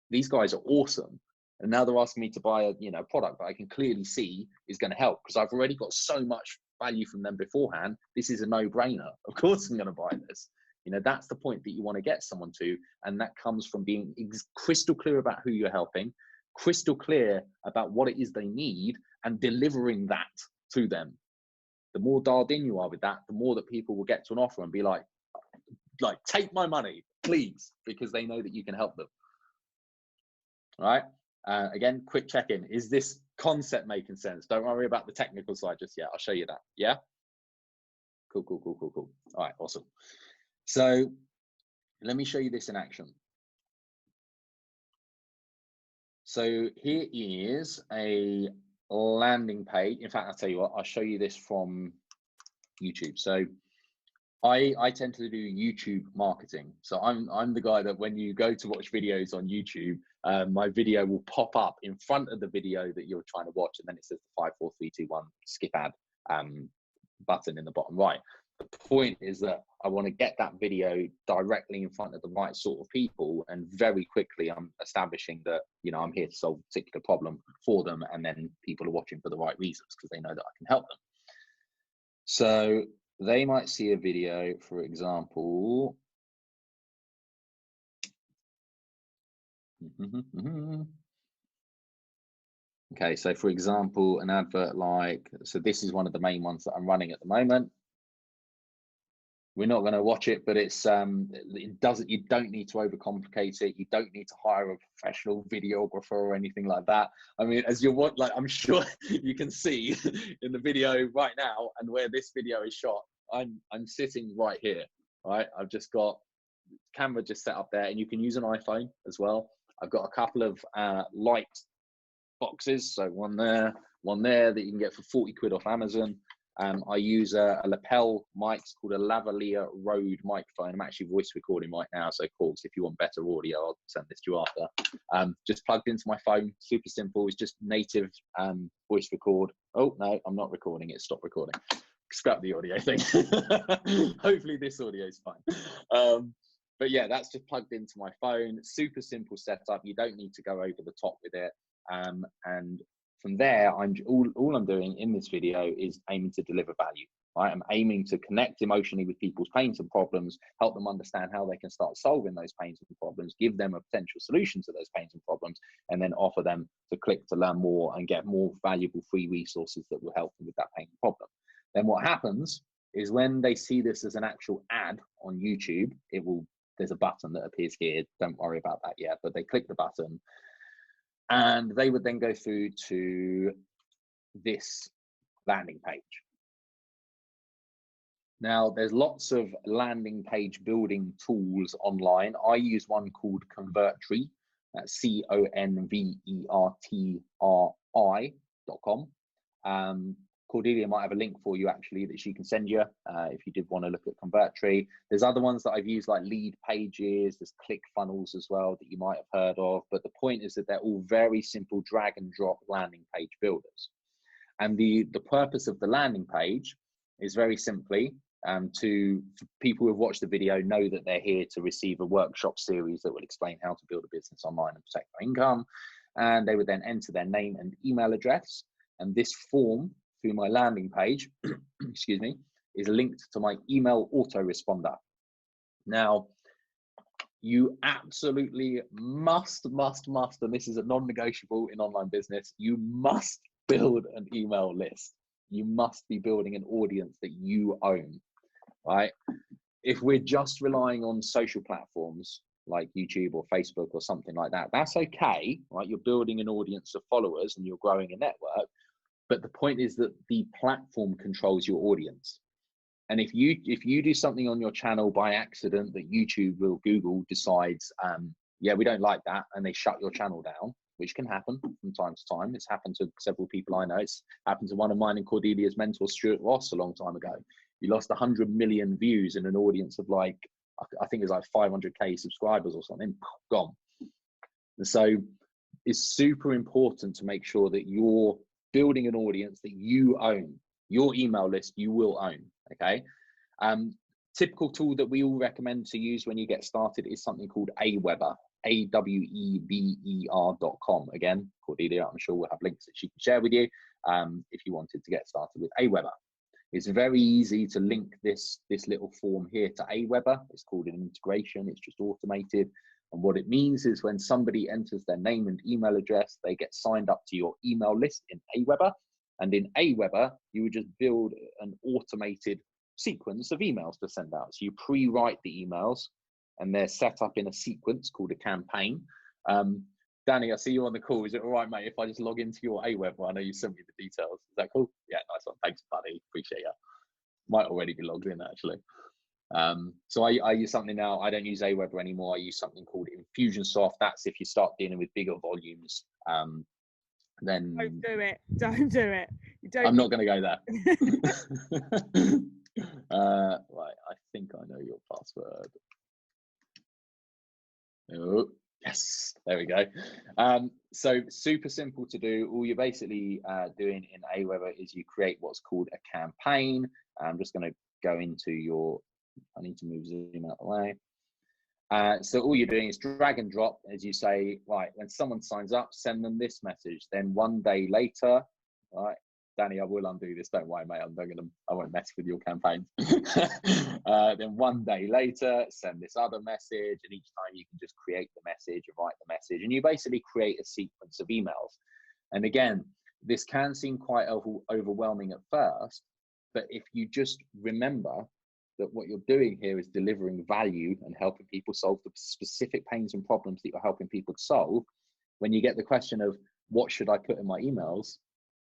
these guys are awesome, And now they're asking me to buy a, you know, product that I can clearly see is going to help, because I've already got so much value from them beforehand. This is a no-brainer. Of course I'm going to buy this. You know, that's the point that you want to get someone to. And that comes from being crystal clear about who you're helping, crystal clear about what it is they need, and delivering that to them. The more dialed in you are with that, the more that people will get to an offer and be like, take my money, please, because they know that you can help them. All right. Again, quick check-in. Is this concept making sense? Don't worry about the technical side just yet. I'll show you that. Yeah. Cool. All right. Awesome. So let me show you this in action. So here is a landing page. In fact, I'll tell you what, I'll show you this from YouTube. So I tend to do YouTube marketing. So I'm the guy that when you go to watch videos on YouTube, my video will pop up in front of the video that you're trying to watch, and then it says the 5, 4, 3, 2, 1 skip ad button in the bottom right. The point is that I want to get that video directly in front of the right sort of people, and very quickly I'm establishing that, you know, I'm here to solve a particular problem for them, and then people are watching for the right reasons because they know that I can help them. So they might see a video, for example. Okay, so for example, an advert like, so this is one of the main ones that I'm running at the moment. We're not going to watch it, but it's it doesn't, you don't need to overcomplicate it. You don't need to hire a professional videographer or anything like that. I mean, as you're like, I'm sure you can see in the video right now, and where this video is shot, I'm sitting right here, right? I've just got camera just set up there, and you can use an iPhone as well. I've got a couple of light boxes, so one there that you can get for 40 quid off Amazon. I use a lapel mic. It's called a lavalier Rode microphone. I'm actually voice recording right now, so of course, if you want better audio, I'll send this to you after. Just plugged into my phone, super simple. It's just native voice record. Oh no, I'm not recording it. Stop recording. Scrap the audio thing. Hopefully this audio is fine. But yeah, that's just plugged into my phone. Super simple setup. You don't need to go over the top with it. And from there, all I'm doing in this video is aiming to deliver value. Right? I'm aiming to connect emotionally with people's pains and problems, help them understand how they can start solving those pains and problems, give them a potential solution to those pains and problems, and then offer them to click to learn more and get more valuable free resources that will help them with that pain and problem. Then what happens is when they see this as an actual ad on YouTube, there's a button that appears here. Don't worry about that yet, but they click the button, and they would then go through to this landing page. Now, there's lots of landing page building tools online. I use one called Convertri, that's convertri.com. Cordelia might have a link for you actually that she can send you if you did want to look at Convertri. There's other ones that I've used like Lead Pages, there's ClickFunnels as well that you might have heard of, but the point is that they're all very simple drag and drop landing page builders. And the purpose of the landing page is very simply to people who have watched the video know that they're here to receive a workshop series that will explain how to build a business online and protect their income. And they would then enter their name and email address, and this form through my landing page, excuse me, is linked to my email autoresponder. Now, you absolutely must, and this is a non-negotiable in online business, you must build an email list. You must be building an audience that you own, right? If we're just relying on social platforms like YouTube or Facebook or something like that, that's okay, right? You're building an audience of followers and you're growing a network. But the point is that the platform controls your audience. And if you do something on your channel by accident that YouTube or Google decides, yeah, we don't like that, and they shut your channel down, which can happen from time to time. It's happened to several people I know. It's happened to one of mine and Cordelia's mentor, Stuart Ross, a long time ago. He lost 100 million views in an audience of like, I think it was like 500K subscribers or something, gone. And so it's super important to make sure that you're building an audience that you own. Your email list you will own, okay? Typical tool that we all recommend to use when you get started is something called Aweber. aweber.com. Again, Cordelia, I'm sure we'll have links that she can share with you if you wanted to get started with Aweber. It's very easy to link this little form here to Aweber. It's called an integration. It's just automated. And what it means is when somebody enters their name and email address, they get signed up to your email list in Aweber. And in Aweber, you would just build an automated sequence of emails to send out. So you pre-write the emails and they're set up in a sequence called a campaign. Danny, I see you on the call. Is it all right, mate, if I just log into your Aweber? I know you sent me the details. Is that cool? Yeah, nice one. Thanks, buddy. Appreciate you. Might already be logged in, actually. So I use something now. I don't use Aweber anymore. I use something called Infusionsoft. That's if you start dealing with bigger volumes. Then don't do it. Don't do it. You don't. I'm not going to go there. Right. I think I know your password. Oh, yes. There we go. So super simple to do. All you're basically doing in Aweber is you create what's called a campaign. I'm just going to go into your. I need to move Zoom out of the way. So all you're doing is drag and drop, as you say, right, when someone signs up, send them this message. Then one day later, right, Danny, I will undo this, don't worry, mate, I won't mess with your campaign. Then one day later, send this other message, and each time you can just create the message, write the message, and you basically create a sequence of emails. And again, this can seem quite overwhelming at first, but if you just remember that what you're doing here is delivering value and helping people solve the specific pains and problems that you're helping people to solve. When you get the question of what should I put in my emails,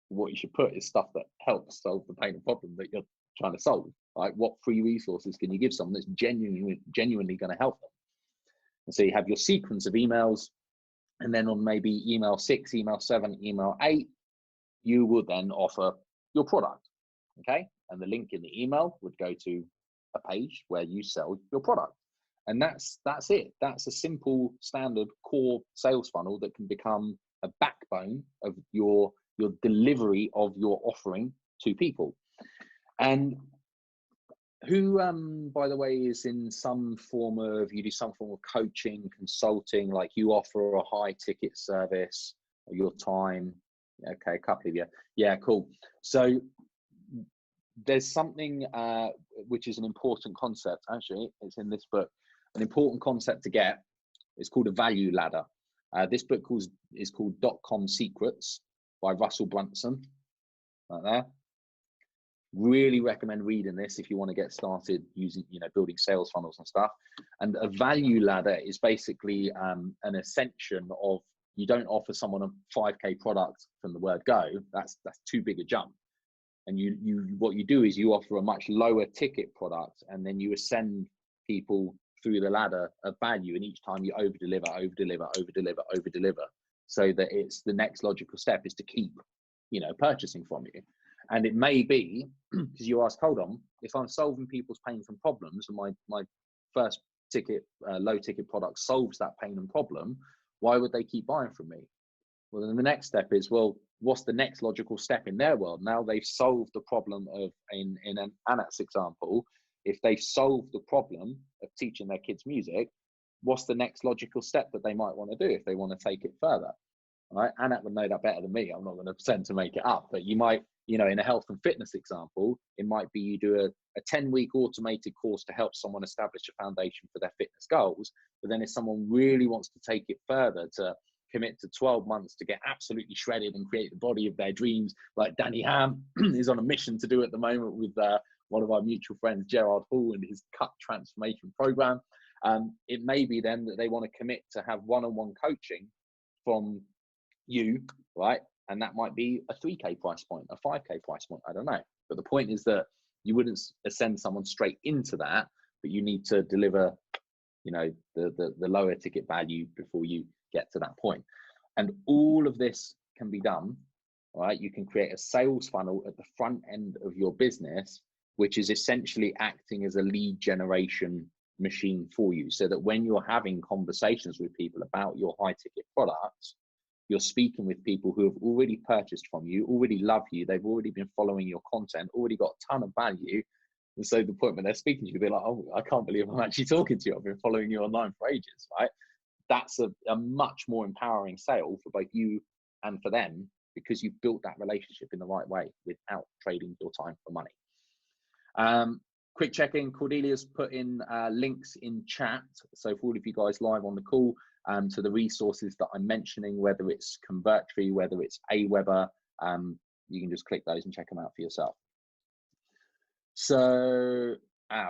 what you should put is stuff that helps solve the pain and problem that you're trying to solve. Like, what free resources can you give someone that's genuinely going to help them? And so you have your sequence of emails, and then on maybe email 6, email 7, email 8, you will then offer your product, okay? And the link in the email would go to a page where you sell your product. And that's it. That's a simple standard core sales funnel that can become a backbone of your delivery of your offering to people. And who, by the way, is in some form of, you do some form of coaching, consulting, like you offer a high ticket service, or your time. Okay, a couple of you. Yeah, cool. So there's something which is an important concept. Actually, it's in this book. An important concept to get. It's called a value ladder. This book is called .com Secrets by Russell Brunson. Right there. Really recommend reading this if you want to get started using, building sales funnels and stuff. And a value ladder is basically an ascension of, you don't offer someone a 5K product from the word go. That's too big a jump. And what you do is you offer a much lower ticket product, and then you ascend people through the ladder of value. And each time you over deliver, so that it's the next logical step is to keep, purchasing from you. And it may be, because you ask, hold on, if I'm solving people's pain and problems, and my first ticket, low ticket product solves that pain and problem, why would they keep buying from me? Well, then the next step is, well, what's the next logical step in their world? Now they've solved the problem of, in an Anat's example, if they've solved the problem of teaching their kids music, what's the next logical step that they might want to do if they want to take it further? Right? Anat would know that better than me. I'm not going to pretend to make it up, but you might, in a health and fitness example, it might be you do a 10-week automated course to help someone establish a foundation for their fitness goals. But then if someone really wants to take it further, to commit to 12 months to get absolutely shredded and create the body of their dreams, like Danny Ham is on a mission to do at the moment with one of our mutual friends, Gerard Hall, and his cut transformation program. It may be then that they want to commit to have one-on-one coaching from you, right? And that might be a 3K price point, a 5K price point, I don't know. But the point is that you wouldn't ascend someone straight into that, but you need to deliver, the lower ticket value before you get to that point. And all of this can be done, right? You can create a sales funnel at the front end of your business, which is essentially acting as a lead generation machine for you, so that when you're having conversations with people about your high ticket products, you're speaking with people who have already purchased from you, already love you, they've already been following your content, already got a ton of value. And so the point when they're speaking to you, they're like, oh, I can't believe I'm actually talking to you. I've been following you online for ages, right? that's a much more empowering sale for both you and for them, because you've built that relationship in the right way without trading your time for money. Quick check-in, Cordelia's put in links in chat. So for all of you guys live on the call, to the resources that I'm mentioning, whether it's Convertri, whether it's Aweber, you can just click those and check them out for yourself. So,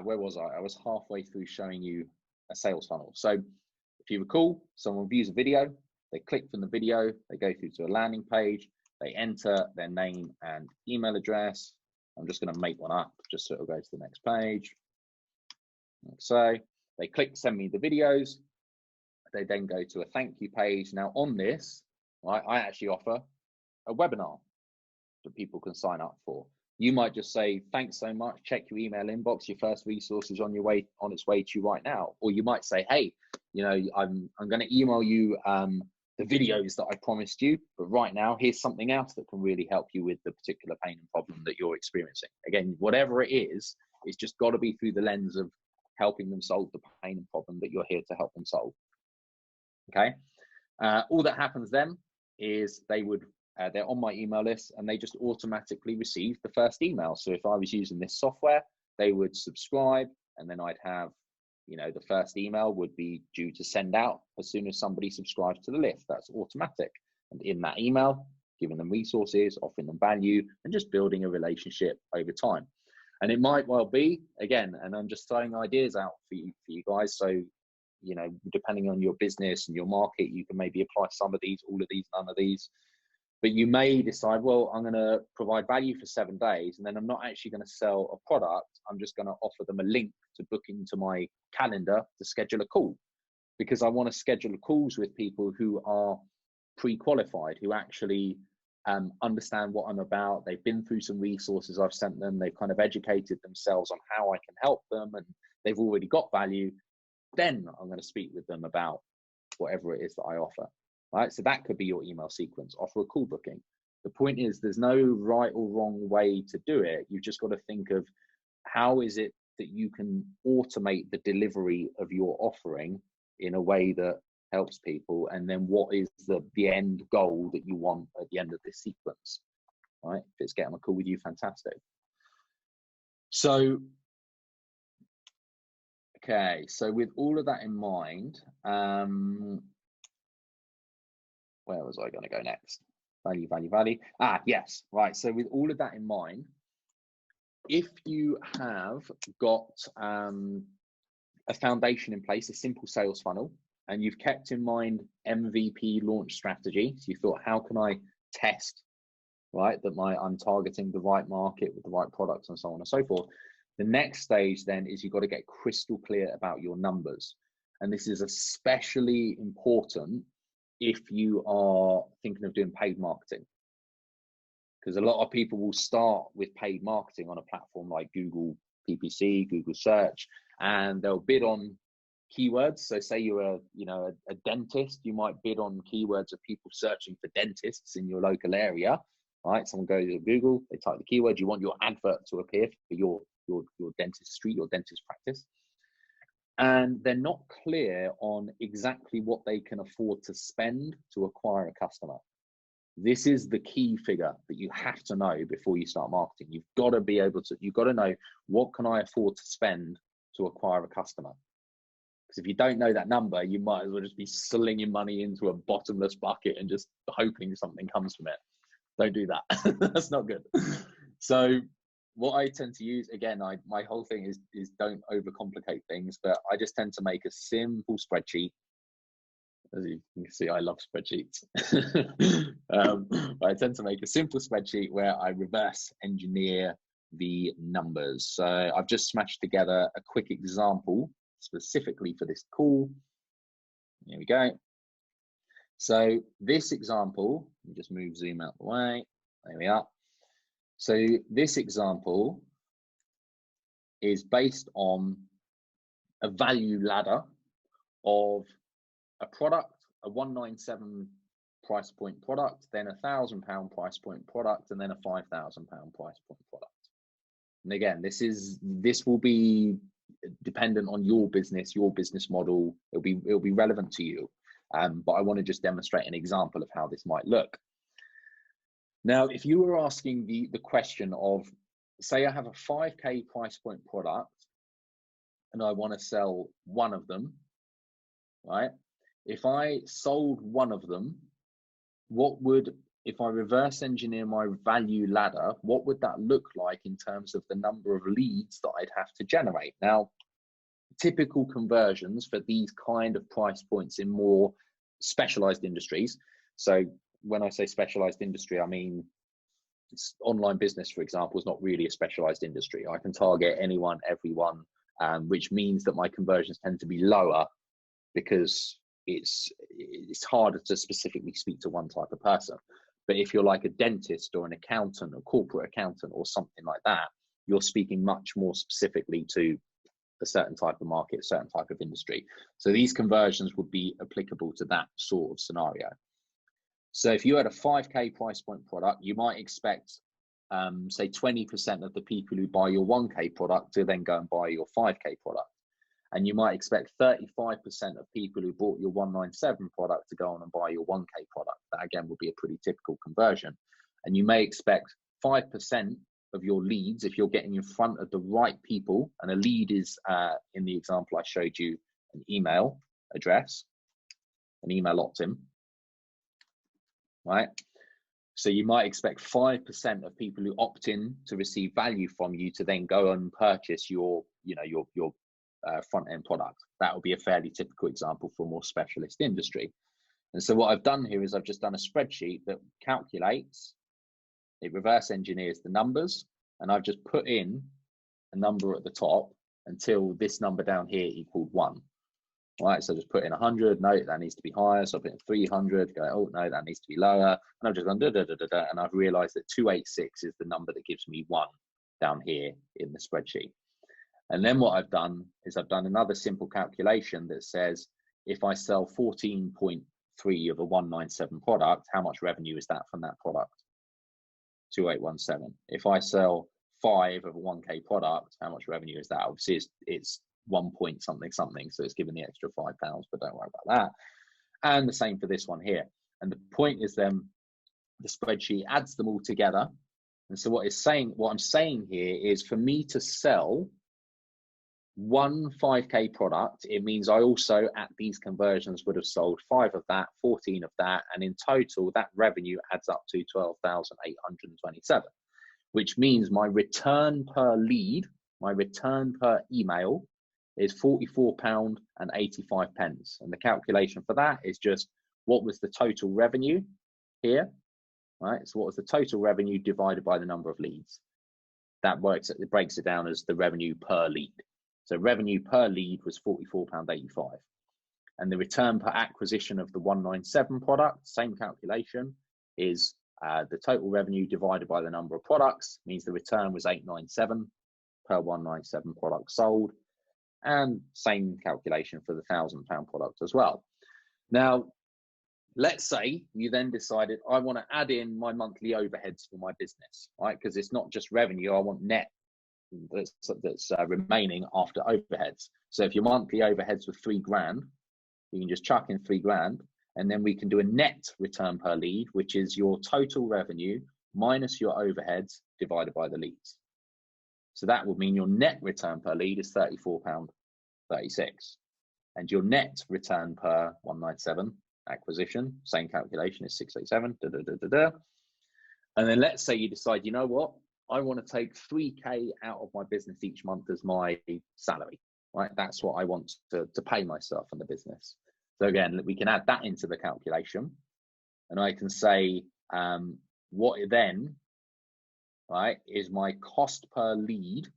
where was I? I was halfway through showing you a sales funnel. So if you recall, someone views a video, they click from the video, they go through to a landing page, they enter their name and email address. I'm just going to make one up just so it'll go to the next page. So they click send me the videos. They then go to a thank you page. Now on this, right, I actually offer a webinar that people can sign up for. You might just say, thanks so much, check your email inbox, your first resource is on its way to you right now. Or you might say, hey, you know, I'm going to email you the videos that I promised you, but right now here's something else that can really help you with the particular pain and problem that you're experiencing. Again, whatever it is, it's just got to be through the lens of helping them solve the pain and problem that you're here to help them solve. Okay. All that happens then is they're on my email list and they just automatically receive the first email. So if I was using this software, they would subscribe, and then I'd have, you know, the first email would be due to send out as soon as somebody subscribes to the list. That's automatic. And in that email, giving them resources, offering them value, and just building a relationship over time. And it might well be, again, and I'm just throwing ideas out for you guys. So, you know, depending on your business and your market, you can maybe apply some of these, all of these, none of these. But you may decide, well, I'm going to provide value for 7 days, and then I'm not actually going to sell a product. I'm just going to offer them a link to book into my calendar to schedule a call, because I want to schedule calls with people who are pre-qualified, who actually understand what I'm about. They've been through some resources I've sent them. They've kind of educated themselves on how I can help them, and they've already got value. Then I'm going to speak with them about whatever it is that I offer. Right, so that could be your email sequence. Offer a call booking. The point is, there's no right or wrong way to do it. You've just got to think of how is it that you can automate the delivery of your offering in a way that helps people, and then what is the end goal that you want at the end of this sequence. Right, if it's getting a call with you, fantastic. So okay, so with all of that in mind, where was I going to go next? Value. Yes, right. So with all of that in mind, if you have got a foundation in place, a simple sales funnel, and you've kept in mind MVP launch strategy, so you thought, how can I test, right, that I'm targeting the right market with the right products and so on and so forth. The next stage then is you've got to get crystal clear about your numbers. And this is especially important if you are thinking of doing paid marketing, because a lot of people will start with paid marketing on a platform like Google PPC, Google Search, and they'll bid on keywords. So say you're a dentist, you might bid on keywords of people searching for dentists in your local area, right? Someone goes to Google, they type the keyword, you want your advert to appear for your dentistry, your dentist practice. And they're not clear on exactly what they can afford to spend to acquire a customer. This is the key figure that you have to know before you start marketing. You've got to know, what can I afford to spend to acquire a customer? Because if you don't know that number, you might as well just be slinging money into a bottomless bucket and just hoping something comes from it. Don't do that. That's not good. So what I tend to use, again, my whole thing is don't overcomplicate things, but I just tend to make a simple spreadsheet. As you can see, I love spreadsheets. I tend to make a simple spreadsheet where I reverse engineer the numbers. So I've just smashed together a quick example specifically for this call. Here we go. So this example, just move Zoom out the way. There we are. So this example is based on a value ladder of a product, a 197 price point product, then £1,000 price point product, and then a £5,000 price point product. And again, this will be dependent on your business model. It'll be relevant to you. But I want to just demonstrate an example of how this might look. Now, if you were asking the question of, say I have a 5K price point product and I want to sell one of them, right? If I sold one of them, if I reverse engineer my value ladder, what would that look like in terms of the number of leads that I'd have to generate? Now, typical conversions for these kind of price points in more specialized industries. So when I say specialized industry, I mean, online business, for example, is not really a specialized industry. I can target anyone, everyone, which means that my conversions tend to be lower because it's harder to specifically speak to one type of person. But if you're like a dentist or an accountant, a corporate accountant or something like that, you're speaking much more specifically to a certain type of market, a certain type of industry. So these conversions would be applicable to that sort of scenario. So if you had a 5K price point product, you might expect, say 20% of the people who buy your 1K product to then go and buy your 5K product. And you might expect 35% of people who bought your 197 product to go on and buy your 1K product. That again would be a pretty typical conversion. And you may expect 5% of your leads, if you're getting in front of the right people, and a lead is, in the example I showed you, an email address, an email opt-in, right? So you might expect 5% of people who opt in to receive value from you to then go and purchase your front end product. That would be a fairly typical example for a more specialist industry. And so what I've done here is I've just done a spreadsheet that calculates, it reverse engineers the numbers, and I've just put in a number at the top until this number down here equaled 1. Right, so just put in 100, no, that needs to be higher. So I put in 300, go, oh no, that needs to be lower. And I've just gone and I've realized that 286 is the number that gives me 1 down here in the spreadsheet. And then what I've done is I've done another simple calculation that says, if I sell 14.3 of a 197 product, how much revenue is that from that product? 2817. If I sell 5 of a 1K product, how much revenue is that? Obviously it's 1 point something, so it's given the extra £5, but don't worry about that. And the same for this one here. And the point is then the spreadsheet adds them all together. And so what I'm saying here is, for me to sell one 5K product, it means I also at these conversions would have sold 5 of that, 14 of that, and in total that revenue adds up to 12,827, which means my return per lead, my return per email is £44.85. And the calculation for that is just what was the total revenue here, right? So what was the total revenue divided by the number of leads? That works, it breaks it down as the revenue per lead. So revenue per lead was £44.85. And the return per acquisition of the 197 product, same calculation, is the total revenue divided by the number of products, means the return was 897 per 197 product sold. And same calculation for the £1,000 product as well. Now, let's say you then decided, I want to add in my monthly overheads for my business, right? Because it's not just revenue, I want net that's remaining after overheads. So if your monthly overheads were £3,000, you can just chuck in £3,000, and then we can do a net return per lead, which is your total revenue minus your overheads divided by the leads. So that would mean your net return per lead is £34.36, and your net return per 197 acquisition, same calculation, is 687. And then let's say you decide, you know what, I want to take 3K out of my business each month as my salary, right? That's what I want to pay myself in the business. So again, we can add that into the calculation, and I can say what then, right, is my cost per lead.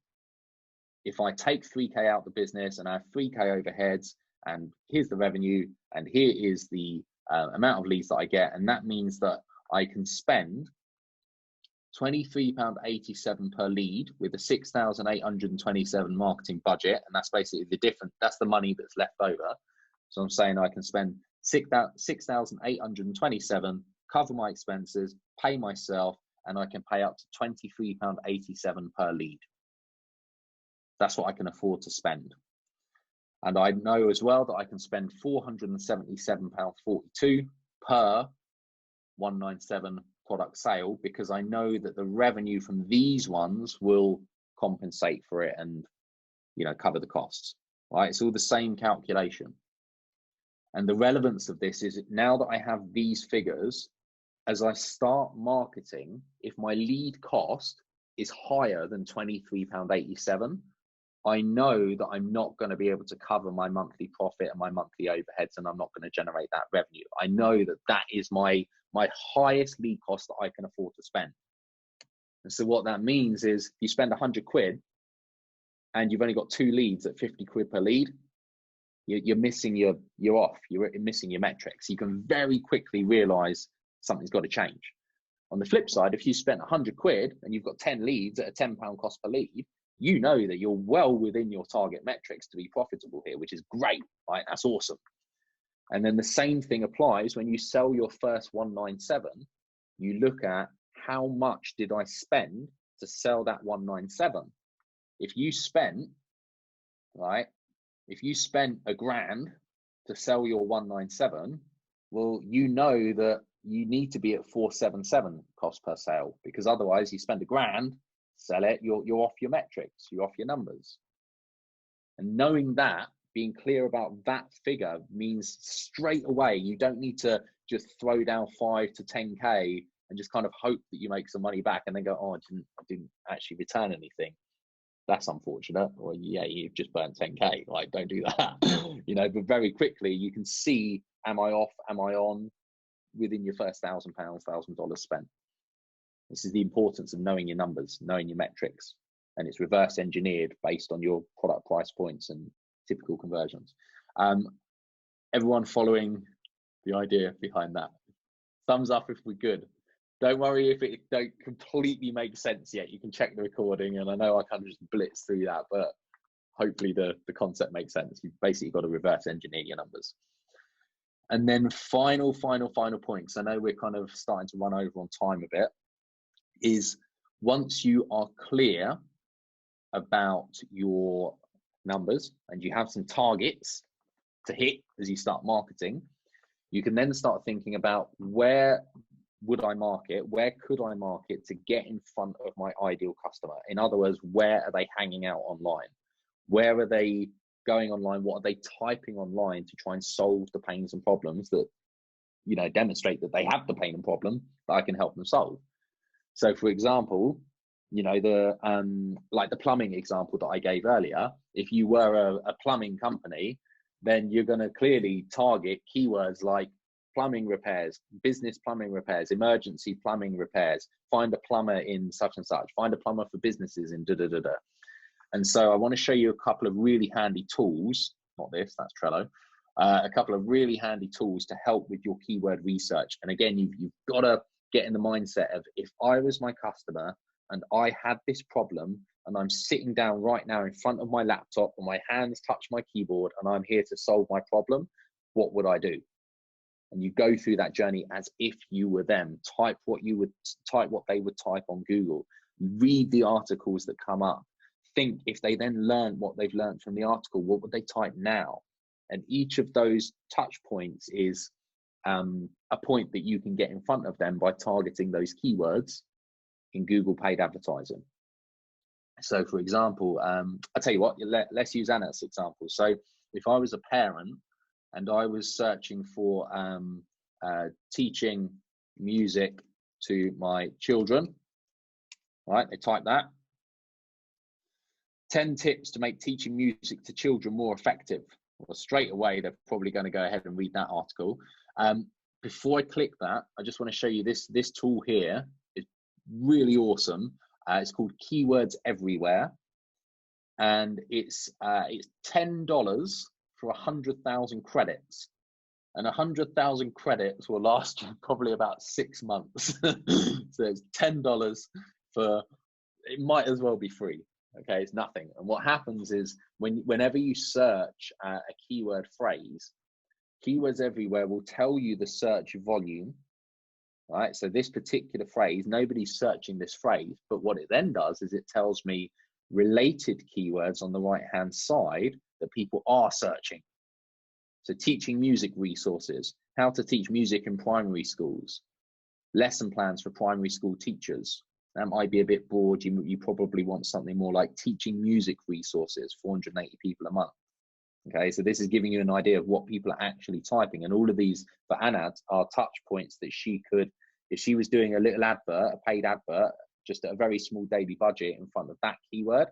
If I take 3K out of the business and I have 3K overheads, and here's the revenue, and here is the amount of leads that I get, and that means that I can spend £23.87 per lead with a 6,827 marketing budget, and that's basically that's the money that's left over. So I'm saying I can spend 6,827, cover my expenses, pay myself, and I can pay up to £23.87 per lead. That's what I can afford to spend. And I know as well that I can spend £477.42 per 197 product sale, because I know that the revenue from these ones will compensate for it and, you know, cover the costs, right? It's all the same calculation. And the relevance of this is, now that I have these figures, as I start marketing, if my lead cost is higher than £23.87, I know that I'm not going to be able to cover my monthly profit and my monthly overheads, and I'm not going to generate that revenue. I know that that is my highest lead cost that I can afford to spend. And so what that means is, if you spend 100 quid and you've only got 2 leads at 50 quid per lead, you're missing you're missing your metrics. You can very quickly realize something's got to change. On the flip side, if you spent 100 quid and you've got 10 leads at a £10 cost per lead, you know that you're well within your target metrics to be profitable here, which is great, right? That's awesome. And then the same thing applies when you sell your first 197. You look at, how much did I spend to sell that 197? If you spent, right, if you spent £1,000 to sell your 197, well, you know that you need to be at 477 cost per sale, because otherwise you spend £1,000, sell it, you're off your metrics, you're off your numbers. And knowing that, being clear about that figure, means straight away you don't need to just throw down 5 to 10k and just kind of hope that you make some money back and then go, oh, I didn't actually return anything. That's unfortunate. Or yeah, you've just burnt 10k. Like, don't do that. You know, but very quickly you can see, am I off, am I on, within your first £1,000, $1,000 spent. This is the importance of knowing your numbers, knowing your metrics, and it's reverse engineered based on your product price points and typical conversions. Everyone following the idea behind that? Thumbs up if we're good. Don't worry if it don't completely make sense yet. You can check the recording, and I know I kind of just blitz through that, but hopefully the concept makes sense. You've basically got to reverse engineer your numbers. And then final points, I know we're kind of starting to run over on time a bit, is once you are clear about your numbers and you have some targets to hit as you start marketing, you can then start thinking about, where would I market? Where could I market to get in front of my ideal customer? In other words, where are they hanging out online? Where are they going online? What are they typing online to try and solve the pains and problems that, you know, demonstrate that they have the pain and problem that I can help them solve? So for example, you know, like the plumbing example that I gave earlier, if you were a plumbing company, then you're going to clearly target keywords like plumbing repairs, business plumbing repairs, emergency plumbing repairs, find a plumber in such and such, find a plumber for businesses in da-da-da-da. And so I want to show you a couple of really handy tools, not this, that's Trello, a couple of really handy tools to help with your keyword research. And again, you've got to get in the mindset of, if I was my customer and I had this problem and I'm sitting down right now in front of my laptop and my hands touch my keyboard and I'm here to solve my problem, what would I do? And you go through that journey as if you were them. Type what they would type on Google. Read the articles that come up. Think, if they then learn what they've learned from the article, what would they type now? And each of those touch points is a point that you can get in front of them by targeting those keywords in Google paid advertising. So for example, I'll tell you what, let's use Anna's example. So if I was a parent and I was searching for teaching music to my children, right? They type that. 10 tips to make teaching music to children more effective. Well, straight away, they're probably going to go ahead and read that article. Before I click that, I just want to show you this tool here. It's really awesome. It's called Keywords Everywhere. And it's $10 for 100,000 credits. And 100,000 credits will last you probably about 6 months. So it's $10 for, it might as well be free. Okay, it's nothing. And what happens is, whenever you search a keyword phrase, Keywords Everywhere will tell you the search volume, right? So this particular phrase, nobody's searching this phrase, but what it then does is it tells me related keywords on the right-hand side that people are searching. So teaching music resources, how to teach music in primary schools, lesson plans for primary school teachers. That might be a bit broad. You probably want something more like teaching music resources, 480 people a month. Okay, so this is giving you an idea of what people are actually typing. And all of these for Anat are touch points that she could, if she was doing a little advert, a paid advert, just at a very small daily budget in front of that keyword,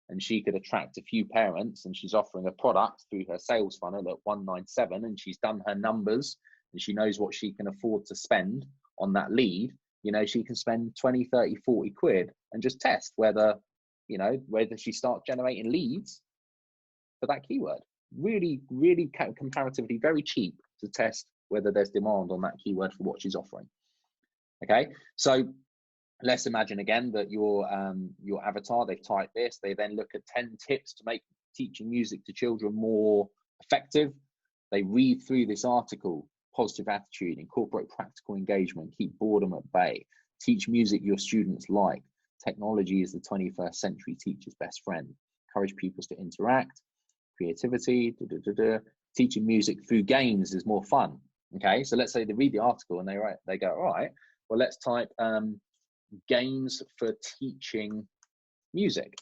and she could attract a few parents, and she's offering a product through her sales funnel at 197, and she's done her numbers and she knows what she can afford to spend on that lead. You know, she can spend 20, 30, 40 quid and just test whether, you know, whether she starts generating leads for that keyword. Really, really comparatively very cheap to test whether there's demand on that keyword for what she's offering. Okay, so let's imagine again that your avatar, they've typed this, they then look at 10 tips to make teaching music to children more effective. They read through this article, positive attitude, incorporate practical engagement, keep boredom at bay, teach music your students like, technology is the 21st century teacher's best friend, encourage pupils to interact, creativity, teaching music through games is more fun. Okay, so let's say they read the article and they go, all right, well, let's type games for teaching music.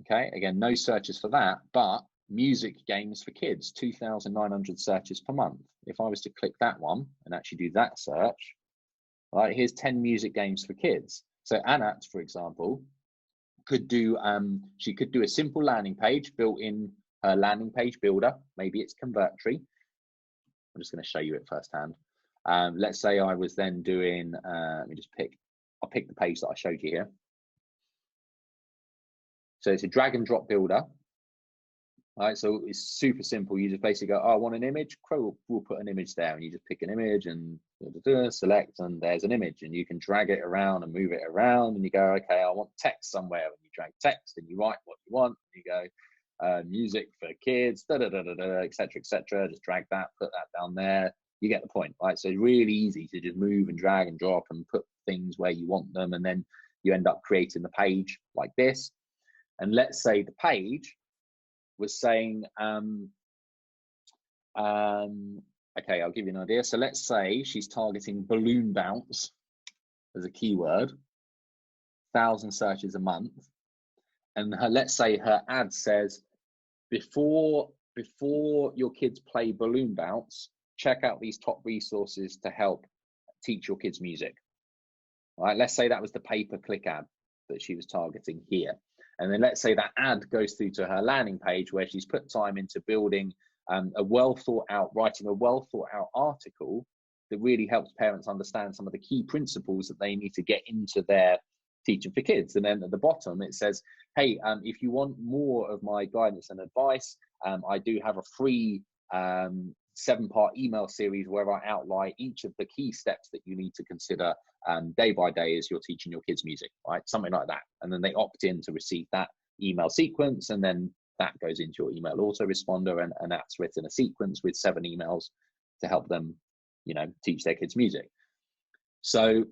Okay, again, no searches for that, but music games for kids, 2,900 searches per month. If I was to click that one and actually do that search, right, here's 10 music games for kids. So Anat, for example, could do, she could do a simple landing page built in her landing page builder. Maybe it's Convertry. I'm just going to show you it firsthand. Let's say I was then doing, let me just pick, I'll pick the page that I showed you here. So it's a drag and drop builder. All right, so it's super simple. You just basically go, oh, I want an image. We'll put an image there, and you just pick an image and select, and there's an image, and you can drag it around and move it around, and you go, okay, I want text somewhere, and you drag text, and you write what you want. And you go, music for kids, et cetera, just drag that, put that down there. You get the point, right? So it's really easy to just move and drag and drop and put things where you want them, and then you end up creating the page like this. And let's say the page was saying, okay, I'll give you an idea. So let's say she's targeting balloon bounce as a keyword, 1,000 searches a month. And let's say her ad says, before your kids play balloon bounce, check out these top resources to help teach your kids music. All right, let's say that was the pay-per-click ad that she was targeting here. And then let's say that ad goes through to her landing page where she's put time into building writing a well thought out article that really helps parents understand some of the key principles that they need to get into their teaching for kids. And then at the bottom, it says, hey, if you want more of my guidance and advice, I do have a free 7-part email series where I outline each of the key steps that you need to consider day by day as you're teaching your kids music, right? Something like that. And then they opt in to receive that email sequence, and then that goes into your email autoresponder, and that's written a sequence with 7 emails to help them, you know, teach their kids music. So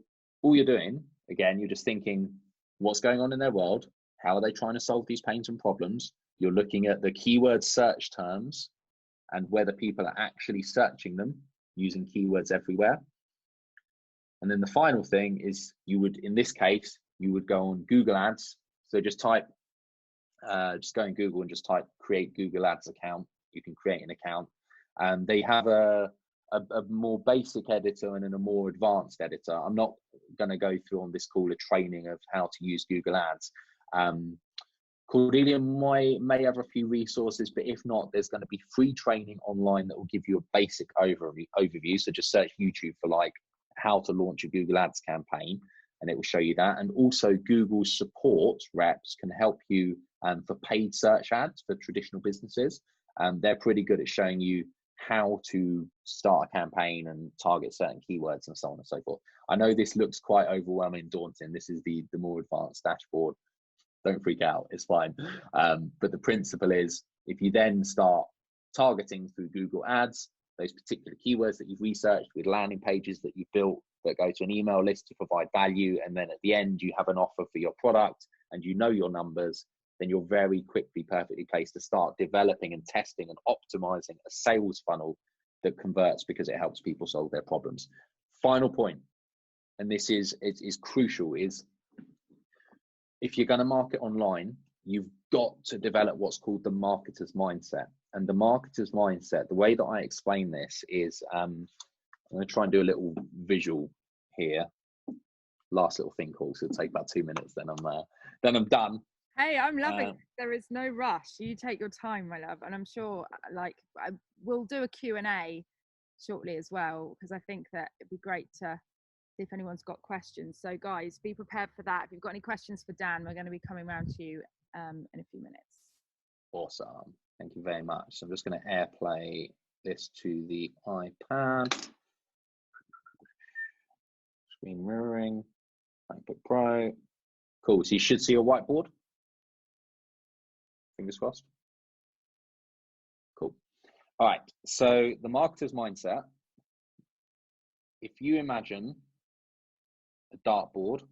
all you're doing, again, you're just thinking, what's going on in their world? How are they trying to solve these pains and problems? You're looking at the keyword search terms and whether people are actually searching them using keywords everywhere. And then the final thing is, you would, in this case, you would go on Google Ads. So just type, just go in Google and just type create Google Ads account. You can create an account. They have a more basic editor and then a more advanced editor. I'm not going to go through on this call a training of how to use Google Ads. Cordelia may have a few resources, but if not, there's going to be free training online that will give you a basic overview. So just search YouTube for like how to launch a Google Ads campaign, and it will show you that. And also Google's support reps can help you for paid search ads for traditional businesses. They're pretty good at showing you how to start a campaign and target certain keywords and so on and so forth. I know this looks quite overwhelming and daunting. This is the more advanced dashboard. Don't freak out, it's fine. But the principle is, if you then start targeting through Google Ads, those particular keywords that you've researched with landing pages that you've built that go to an email list to provide value, and then at the end you have an offer for your product and you know your numbers, then you're very quickly perfectly placed to start developing and testing and optimizing a sales funnel that converts because it helps people solve their problems. Final point, and this is crucial, is if you're going to market online, you've got to develop what's called the marketer's mindset. And the marketer's mindset, the way that I explain this is, I'm going to try and do a little visual here. Last little thing call, so it'll take about 2 minutes, then I'm done. Hey, I'm loving it. There is no rush. You take your time, my love. And I'm sure we'll do a Q&A shortly as well, because I think that it'd be great to see if anyone's got questions. So guys, be prepared for that. If you've got any questions for Dan, we're going to be coming around to you in a few minutes. Awesome. Thank you very much. So I'm just going to AirPlay this to the iPad. Screen mirroring. MacBook Pro. Cool. So you should see a whiteboard. Fingers crossed. Cool. All right. So the marketer's mindset. If you imagine a dartboard.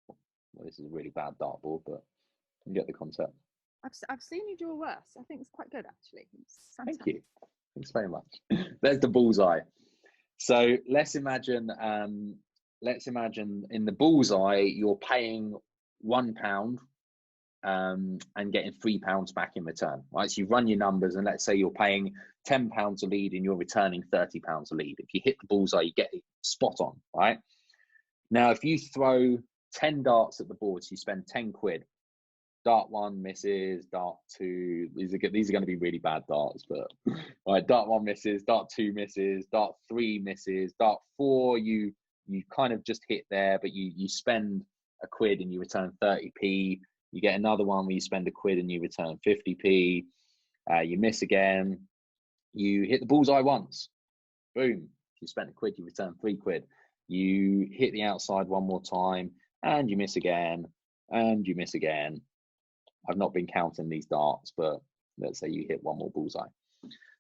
Well, this is a really bad dartboard, but you get the concept. I've seen you draw worse. I think it's quite good, actually. Thank you. Thanks very much. There's the bullseye. So let's imagine in the bullseye, you're paying £1 and getting £3 back in return, right? So you run your numbers, and let's say you're paying £10 a lead and you're returning £30 a lead. If you hit the bullseye, you get it spot on, right? Now, if you throw 10 darts at the board, so you spend 10 quid, dart 1 misses, dart 2, these are going to be really bad darts, but right, dart 1 misses, dart 2 misses, dart 3 misses, dart 4, you kind of just hit there, but you spend a quid and you return 30p. You get another one where you spend a quid and you return 50p. You miss again. You hit the bullseye once. Boom. You spent a quid, you return 3 quid. You hit the outside one more time and you miss again and you miss again. I've not been counting these darts, but let's say you hit one more bullseye.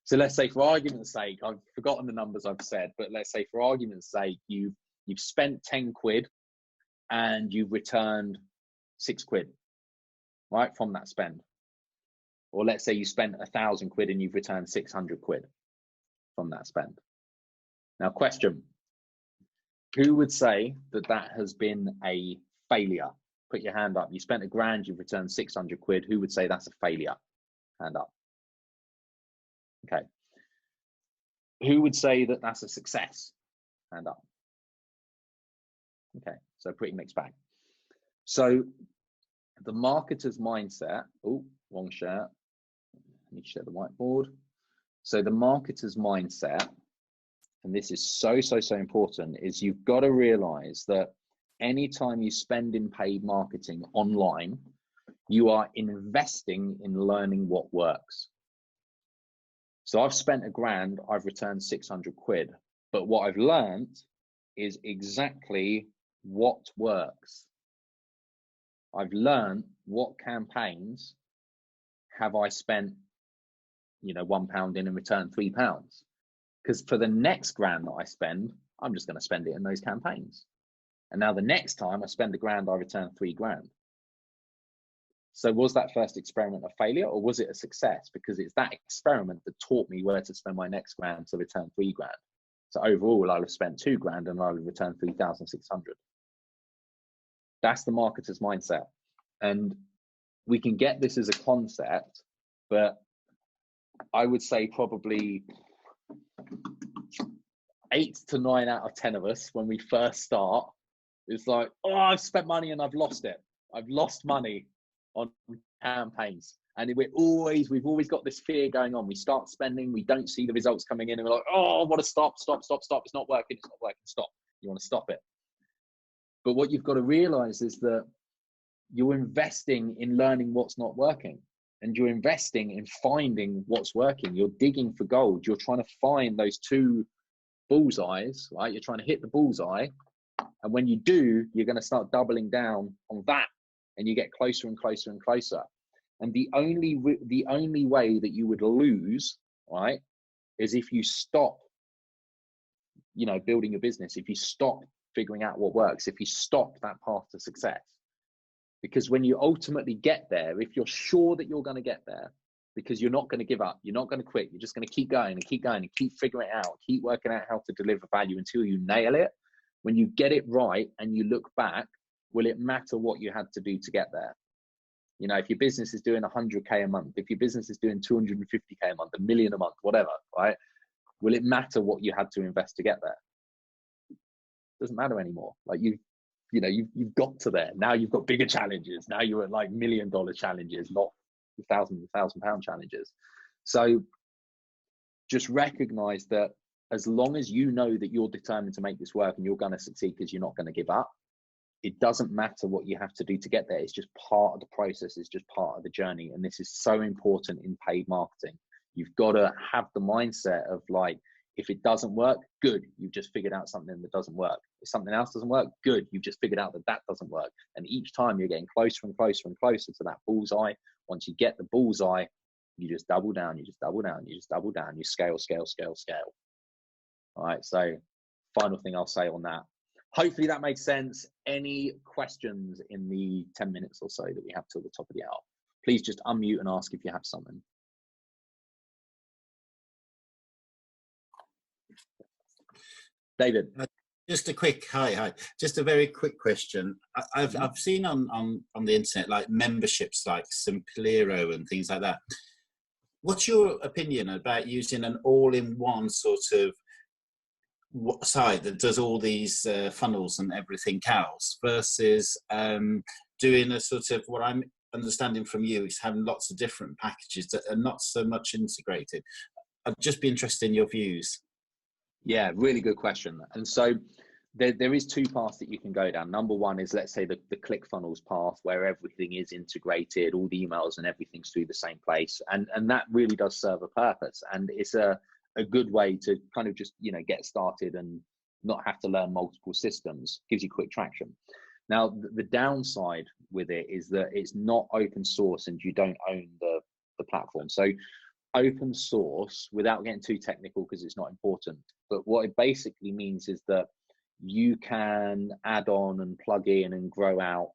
So let's say, for argument's sake, I've forgotten the numbers I've said, but let's say for argument's sake, you've spent 10 quid and you've returned 6 quid, right, from that spend. Or let's say you spent 1,000 quid and you've returned 600 quid from that spend. Now, question, who would say that that has been a failure? Put your hand up. You spent £1,000, you've returned 600 quid. Who would say that's a failure? Hand up. Okay. Who would say that that's a success? Hand up. Okay, so pretty mixed bag. So the marketer's mindset, oh, wrong share. I need to share the whiteboard. So the marketer's mindset, and this is so important, is you've got to realize that anytime you spend in paid marketing online, you are investing in learning what works. So I've spent £1,000, I've returned 600 quid, but what I've learned is exactly what works. I've learned what campaigns have I spent, £1 in and returned £3. Because for the next £1,000 that I spend, I'm just going to spend it in those campaigns. And now the next time I spend £1,000, I return £3,000. So was that first experiment a failure, or was it a success? Because it's that experiment that taught me where to spend my next £1,000 to return £3,000. So overall, I'll have spent £2,000 and I'll have returned 3,600. That's the marketer's mindset. And we can get this as a concept, but I would say probably 8 to 9 out of 10 of us, when we first start, it's like, oh, I've spent money and I've lost it. I've lost money on campaigns. And we've always got this fear going on. We start spending, we don't see the results coming in, and we're like, oh, I want to stop. It's not working, stop. You want to stop it. But what you've got to realize is that you're investing in learning what's not working, and you're investing in finding what's working. You're digging for gold. You're trying to find those 2 bullseyes, right? You're trying to hit the bullseye. And when you do, you're going to start doubling down on that, and you get closer and closer and closer. And the only way that you would lose, right, is if you stop building a business, if you stop figuring out what works, if you stop that path to success. Because when you ultimately get there, if you're sure that you're going to get there, because you're not going to give up, you're not going to quit, you're just going to keep going and keep going and keep figuring it out, keep working out how to deliver value until you nail it. When you get it right and you look back, will it matter what you had to do to get there? If your business is doing 100K a month, if your business is doing 250K a month, $1 million a month, whatever, right? Will it matter what you had to invest to get there? It doesn't matter anymore. Like you've got to there. Now you've got bigger challenges. Now you're at like $1 million challenges, not £1,000 challenges. So just recognize that as long as you know that you're determined to make this work and you're going to succeed because you're not going to give up, it doesn't matter what you have to do to get there. It's just part of the process. It's just part of the journey. And this is so important in paid marketing. You've got to have the mindset of like, if it doesn't work, good, you've just figured out something that doesn't work. If something else doesn't work, good, you've just figured out that doesn't work. And each time you're getting closer and closer and closer to that bullseye. Once you get the bullseye, you just double down, you just double down, you just double down, you scale, scale, scale, scale. All right, so final thing I'll say on that. Hopefully that makes sense. Any questions in the 10 minutes or so that we have till the top of the hour? Please just unmute and ask if you have something. David. Just a quick hi. Just a very quick question. I've seen on the internet like memberships like Simplero and things like that. What's your opinion about using an all-in-one sort of site that does all these funnels and everything else versus doing a sort of, what I'm understanding from you is having lots of different packages that are not so much integrated? I'd just be interested in your views. Yeah, really good question. And so there is two paths that you can go down. Number one is, let's say, the ClickFunnels path, where everything is integrated, all the emails and everything's through the same place. And that really does serve a purpose. And it's a good way to kind of just, get started and not have to learn multiple systems. Gives you quick traction. Now, the downside with it is that it's not open source and you don't own the platform. So open source, without getting too technical because it's not important, but what it basically means is that you can add on and plug in and grow out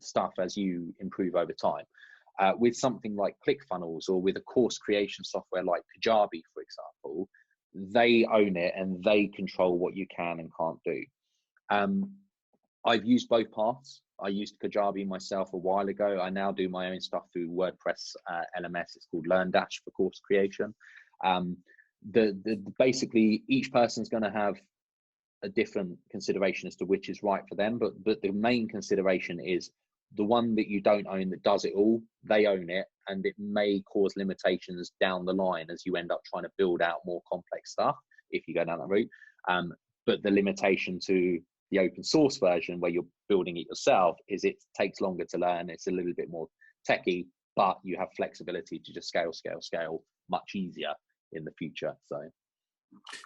stuff as you improve over time. With something like ClickFunnels or with a course creation software like Kajabi, for example, they own it and they control what you can and can't do. I've used both paths. I used Kajabi myself a while ago. I now do my own stuff through WordPress LMS. It's called LearnDash for course creation. Basically, each person's going to have a different consideration as to which is right for them, but the main consideration is the one that you don't own that does it all. They own it, and it may cause limitations down the line as you end up trying to build out more complex stuff if you go down that route. But the limitation to the open source version, where you're building it yourself, is it takes longer to learn. It's a little bit more techy, but you have flexibility to just scale much easier in the future. So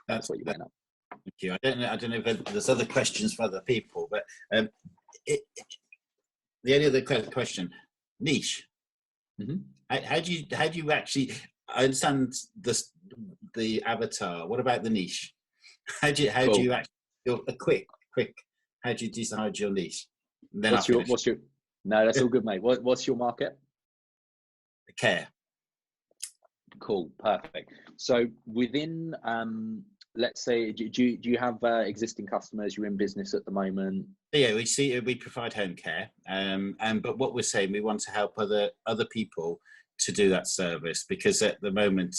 that's what you went up. Thank you. I don't know if there's other questions for other people, but the only other question, niche. Mm-hmm. How do you actually? I understand the avatar. What about the niche? How do you actually? A quick. How do you decide your niche? Then what's your? No, that's all good, mate. What's your market? Care. Cool, perfect. So within, let's say, do you have existing customers? You're in business at the moment? Yeah, we provide home care, but what we're saying, we want to help other people to do that service, because at the moment,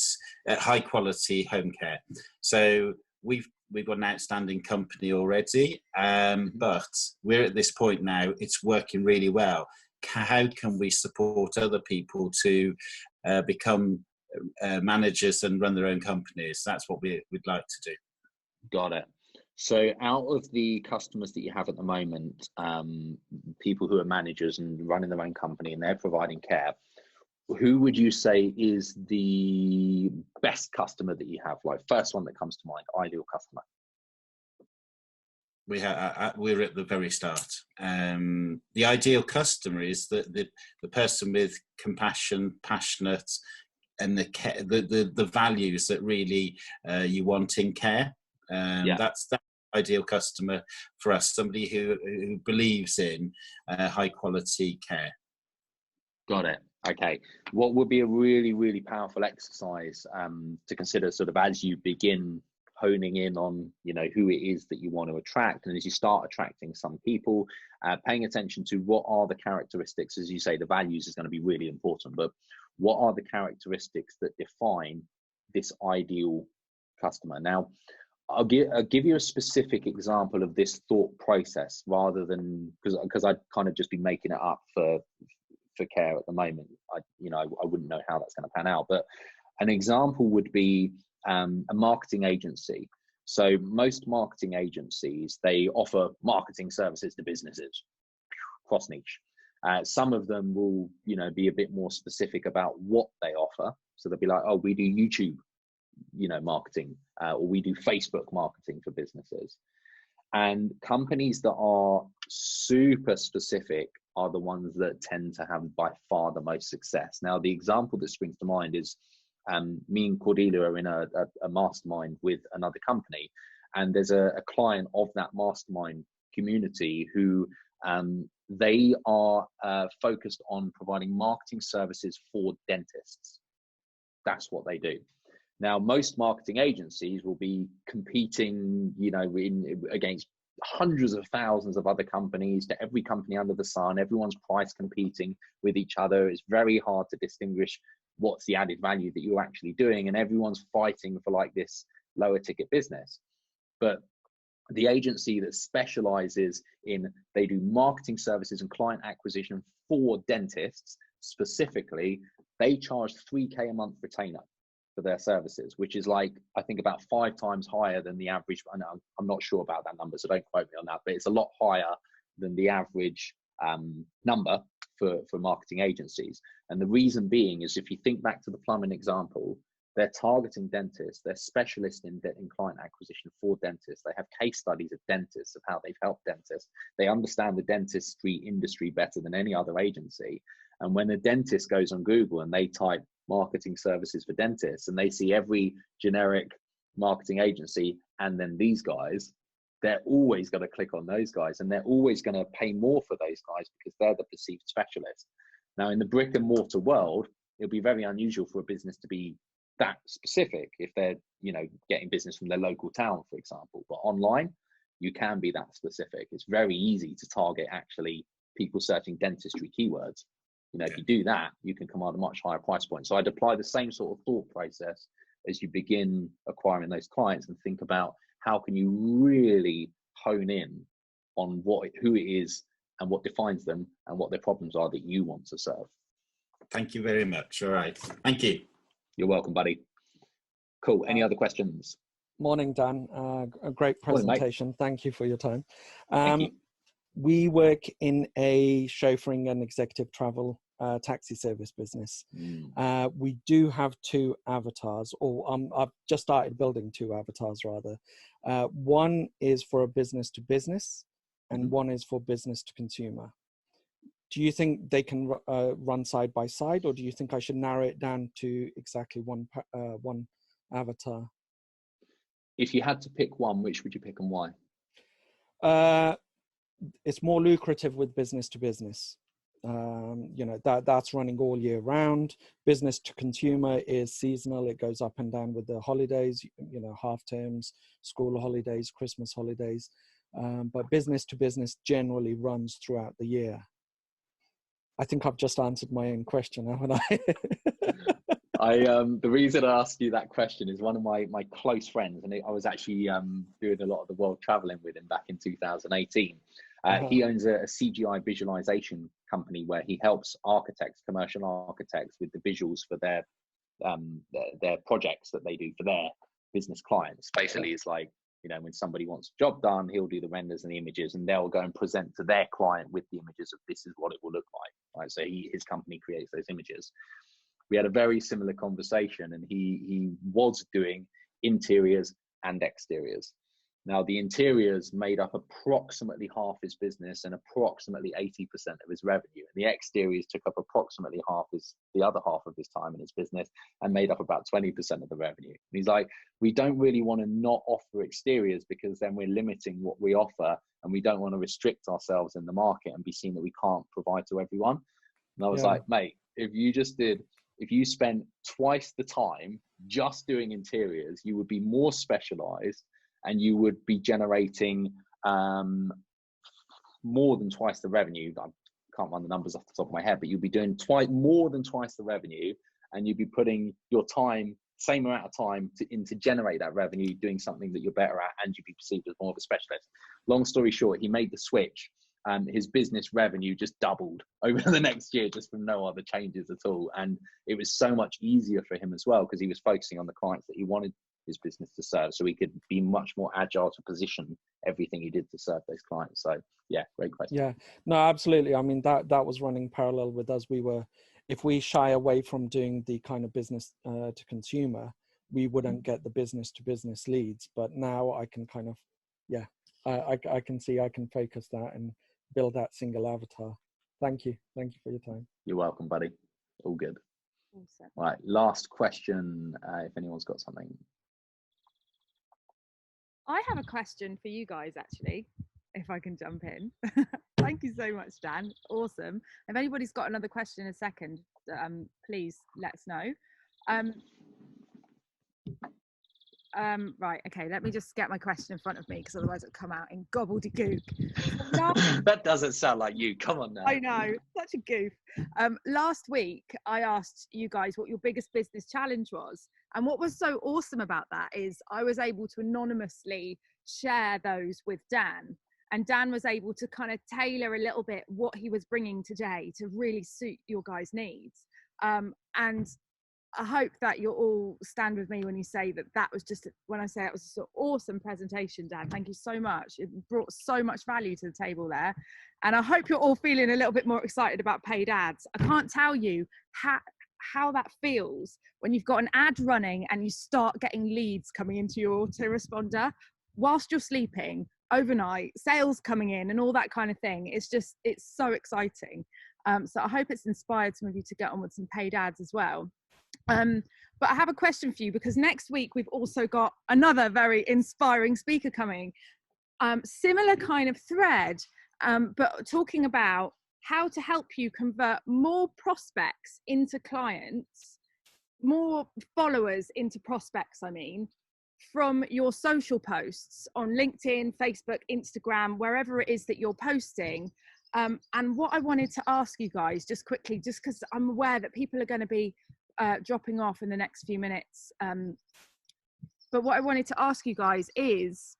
high quality home care. So we've got an outstanding company already, but we're at this point now. It's working really well. How can we support other people to become managers and run their own companies? That's what we'd like to do. Got it. So out of the customers that you have at the moment, people who are managers and running their own company and they're providing care, who would you say is the best customer that you have? Like, first one that comes to mind, ideal customer. We're at the very start. The ideal customer is the person with compassion, passionate, and the values that really you want in care. That's the ideal customer for us, somebody who believes in high quality care. Got it. Okay. What would be a really, really powerful exercise to consider sort of as you begin honing in on, you know, who it is that you want to attract, and as you start attracting some people, paying attention to what are the characteristics, as you say, the values is going to be really important, but what are the characteristics that define this ideal customer? Now, I'll give you a specific example of this thought process rather than, because I'd kind of just be making it up for care at the moment. I wouldn't know how that's going to pan out, but an example would be a marketing agency. So most marketing agencies, they offer marketing services to businesses, cross niche. Some of them will, you know, be a bit more specific about what they offer. So they'll be like, oh, we do YouTube, you know, marketing, or we do Facebook marketing for businesses. And companies that are super specific are the ones that tend to have by far the most success. Now, the example that springs to mind is me and Cordelia are in a mastermind with another company, and there's a client of that mastermind community who they are focused on providing marketing services for dentists. That's what they do. Now, most marketing agencies will be competing, you know, against hundreds of thousands of other companies, to every company under the sun. Everyone's price competing with each other. It's very hard to distinguish what's the added value that you're actually doing, and everyone's fighting for like this lower ticket business. But the agency that specializes in, they do marketing services and client acquisition for dentists specifically, they charge $3,000 a month retainer for their services, which is like, I think about 5 times higher than the average. I'm not sure about that number, so don't quote me on that, but it's a lot higher than the average number for marketing agencies. And the reason being is, if you think back to the plumbing example, they're targeting dentists, they're specialists in client acquisition for dentists. They have case studies of dentists, of how they've helped dentists. They understand the dentistry industry better than any other agency. And when a dentist goes on Google and they type marketing services for dentists, and they see every generic marketing agency and then these guys, they're always going to click on those guys, and they're always going to pay more for those guys because they're the perceived specialist. Now, in the brick and mortar world, it'll be very unusual for a business to be that specific if they're, you know, getting business from their local town, for example. But online, you can be that specific. It's very easy to target actually people searching dentistry keywords. You know, if you do that, you can command a much higher price point. So I'd apply the same sort of thought process as you begin acquiring those clients, and think about how can you really hone in on who it is and what defines them and what their problems are that you want to serve. Thank you very much. All right. Thank you. You're welcome, buddy. Cool. Any other questions? Morning, Dan. A great presentation. Morning, thank you for your time. Thank you. We work in a chauffeuring and executive travel taxi service business. We do have 2 avatars, or I've just started building 2 avatars rather. One is for a business to business, and one is for business to consumer. Do you think they can run side by side, or do you think I should narrow it down to exactly one avatar? If you had to pick one, which would you pick and why? It's more lucrative with business to business. You know, that's running all year round. Business to consumer is seasonal. It goes up and down with the holidays, you know, half terms, school holidays, Christmas holidays. But business to business generally runs throughout the year. I think I've just answered my own question, haven't I? The reason I asked you that question is one of my close friends, and I was actually doing a lot of the world traveling with him back in 2018. He owns a CGI visualization company where he helps architects, commercial architects, with the visuals for their projects that they do for their business clients. Basically, it's like, you know, when somebody wants a job done, he'll do the renders and the images, and they'll go and present to their client with the images of this is what it will look like. Right? So his company creates those images. We had a very similar conversation, and he was doing interiors and exteriors. Now, the interiors made up approximately half his business and approximately 80% of his revenue. And the exteriors took up approximately the other half of his time in his business and made up about 20% of the revenue. And he's like, we don't really want to not offer exteriors because then we're limiting what we offer, and we don't want to restrict ourselves in the market and be seen that we can't provide to everyone. And I was like, mate, if you spent twice the time just doing interiors, you would be more specialized and you would be generating more than twice the revenue. I can't run the numbers off the top of my head, but you'd be doing more than twice the revenue, and you'd be putting your time, same amount of time to generate that revenue, doing something that you're better at, and you'd be perceived as more of a specialist. Long story short, he made the switch, and his business revenue just doubled over the next year just from no other changes at all. And it was so much easier for him as well, because he was focusing on the clients that he wanted his business to serve, so he could be much more agile to position everything he did to serve those clients. So yeah, great question. Yeah, no, absolutely. I mean, that was running parallel with us. If we shy away from doing the kind of business to consumer, we wouldn't get the business to business leads. But now I can kind of, I can see I can focus that and build that single avatar. Thank you for your time. You're welcome, buddy. All good. Awesome. Right, last question, if anyone's got something. I have a question for you guys, actually, if I can jump in. Thank you so much, Dan. Awesome. If anybody's got another question in a second, please let us know. Right, okay, let me just get my question in front of me, because otherwise it'll come out in gobbledygook. That doesn't sound like you. Come on now. I know, such a goof. Last week, I asked you guys what your biggest business challenge was. And what was so awesome about that is I was able to anonymously share those with Dan. And Dan was able to kind of tailor a little bit what he was bringing today to really suit your guys' needs. And I hope that you'll all stand with me when you say that was just, when I say it was a sort of awesome presentation, Dan. Thank you so much. It brought so much value to the table there. And I hope you're all feeling a little bit more excited about paid ads. I can't tell you how that feels when you've got an ad running and you start getting leads coming into your autoresponder whilst you're sleeping overnight, sales coming in and all that kind of thing. It's so exciting. So I hope it's inspired some of you to get on with some paid ads as well. But I have a question for you, because next week we've also got another very inspiring speaker coming. Similar kind of thread, but talking about how to help you convert more prospects into clients, more followers into prospects, I mean, from your social posts on LinkedIn, Facebook, Instagram, wherever it is that you're posting. And what I wanted to ask you guys just quickly, just because I'm aware that people are going to be dropping off in the next few minutes. But what I wanted to ask you guys is,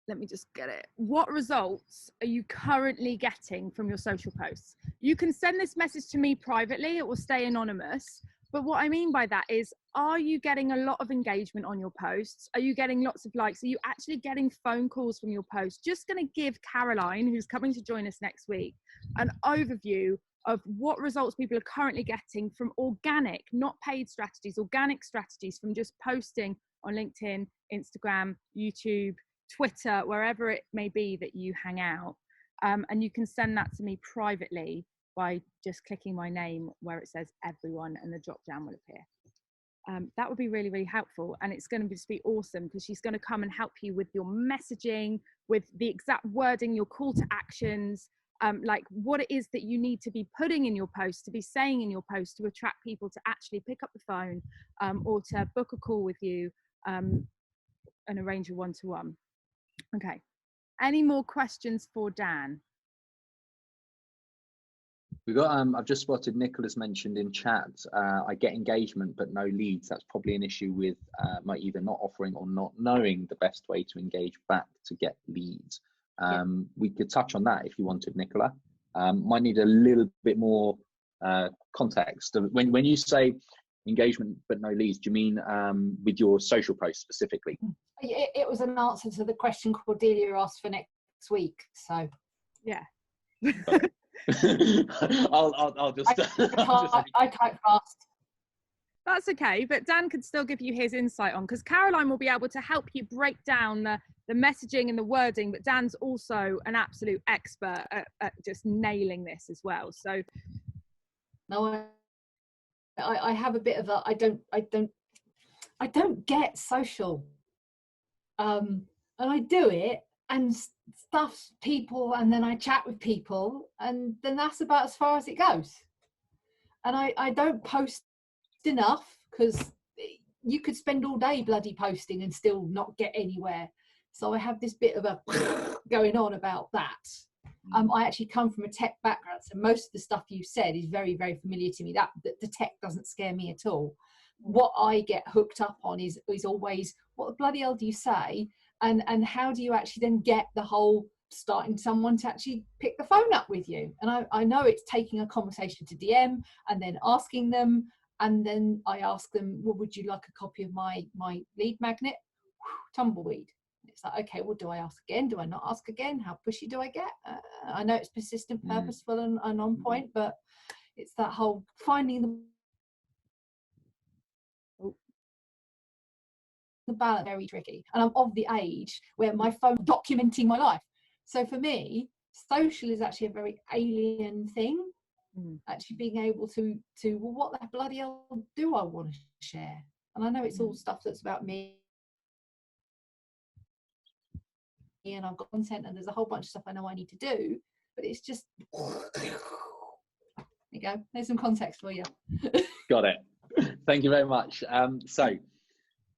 let me just get it. What results are you currently getting from your social posts? You can send this message to me privately, it will stay anonymous. But what I mean by that is, are you getting a lot of engagement on your posts? Are you getting lots of likes? Are you actually getting phone calls from your posts? Just going to give Caroline, who's coming to join us next week, an overview of what results people are currently getting from organic, not paid strategies, organic strategies from just posting on LinkedIn, Instagram, YouTube, Twitter, wherever it may be that you hang out. And you can send that to me privately by just clicking my name where it says everyone, and the drop down will appear. That would be really, really helpful. And it's going to just be awesome, because she's going to come and help you with your messaging, with the exact wording, your call to actions, like what it is that you need to be putting in your post, to be saying in your post, to attract people to actually pick up the phone, or to book a call with you and arrange a one-to-one. Okay. Any more questions for Dan? We got, I've just spotted Nicholas mentioned in chat, I get engagement but no leads. That's probably an issue with my either not offering or not knowing the best way to engage back to get leads. We could touch on that if you wanted, Nicola. Might need a little bit more context. When you say engagement but no leads, do you mean with your social posts specifically? It was an answer to the question Cordelia asked for next week. So yeah. I'll just I type fast. That's okay, but Dan could still give you his insight on, because Caroline will be able to help you break down the messaging and the wording, but Dan's also an absolute expert at just nailing this as well. So no, I have a bit of a I don't get social, and I do it and stuff people, and then I chat with people, and then that's about as far as it goes. And I don't post enough, because you could spend all day bloody posting and still not get anywhere. So I have this bit of a going on about that. I actually come from a tech background, so most of the stuff you said is very, very familiar to me. That the tech doesn't scare me at all. What I get hooked up on is always, what the bloody hell do you say, and how do you actually then get the whole starting someone to actually pick the phone up with you. And I know it's taking a conversation to DM and then asking them, and then I ask them, well, would you like a copy of my lead magnet? Tumbleweed. It's like, okay, well, do I ask again? Do I not ask again? How pushy do I get? I know it's persistent, purposeful, and on point, but it's that whole finding the balance, very tricky. And I'm of the age where my phone documenting my life. So for me, social is actually a very alien thing. Actually being able to well, what the bloody hell do I want to share? And I know it's all stuff that's about me, and I've got content, and there's a whole bunch of stuff I know I need to do, but it's just, there you go, there's some context for you. Got it. Thank you very much. So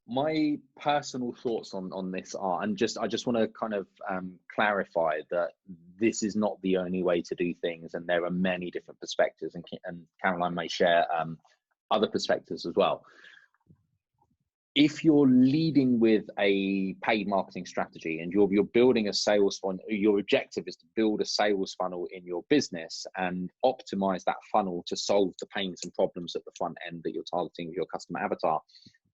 my personal thoughts on this are, and I just want to kind of clarify that this is not the only way to do things, and there are many different perspectives, and Caroline may share other perspectives as well. If you're leading with a paid marketing strategy and you're building a sales funnel, your objective is to build a sales funnel in your business and optimize that funnel to solve the pains and problems at the front end that you're targeting with your customer avatar.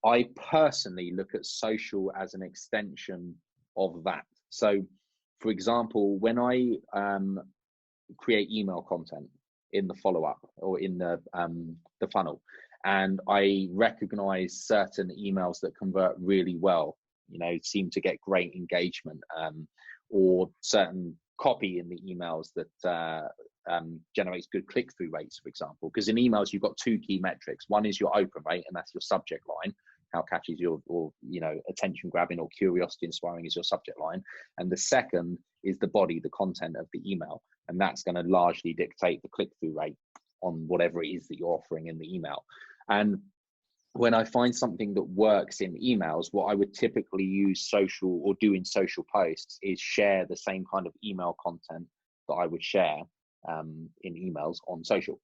I personally look at social as an extension of that. So, for example, when I create email content in the follow-up or in the funnel, and I recognize certain emails that convert really well, seem to get great engagement, or certain copy in the emails that generates good click-through rates, for example. Because in emails, you've got two key metrics. One is your open rate, and that's your subject line. How catchy is your, attention grabbing or curiosity inspiring is your subject line. And the second is the body, the content of the email. And that's going to largely dictate the click-through rate on whatever it is that you're offering in the email. And when I find something that works in emails, what I would typically use social or do in social posts is share the same kind of email content that I would share in emails on social.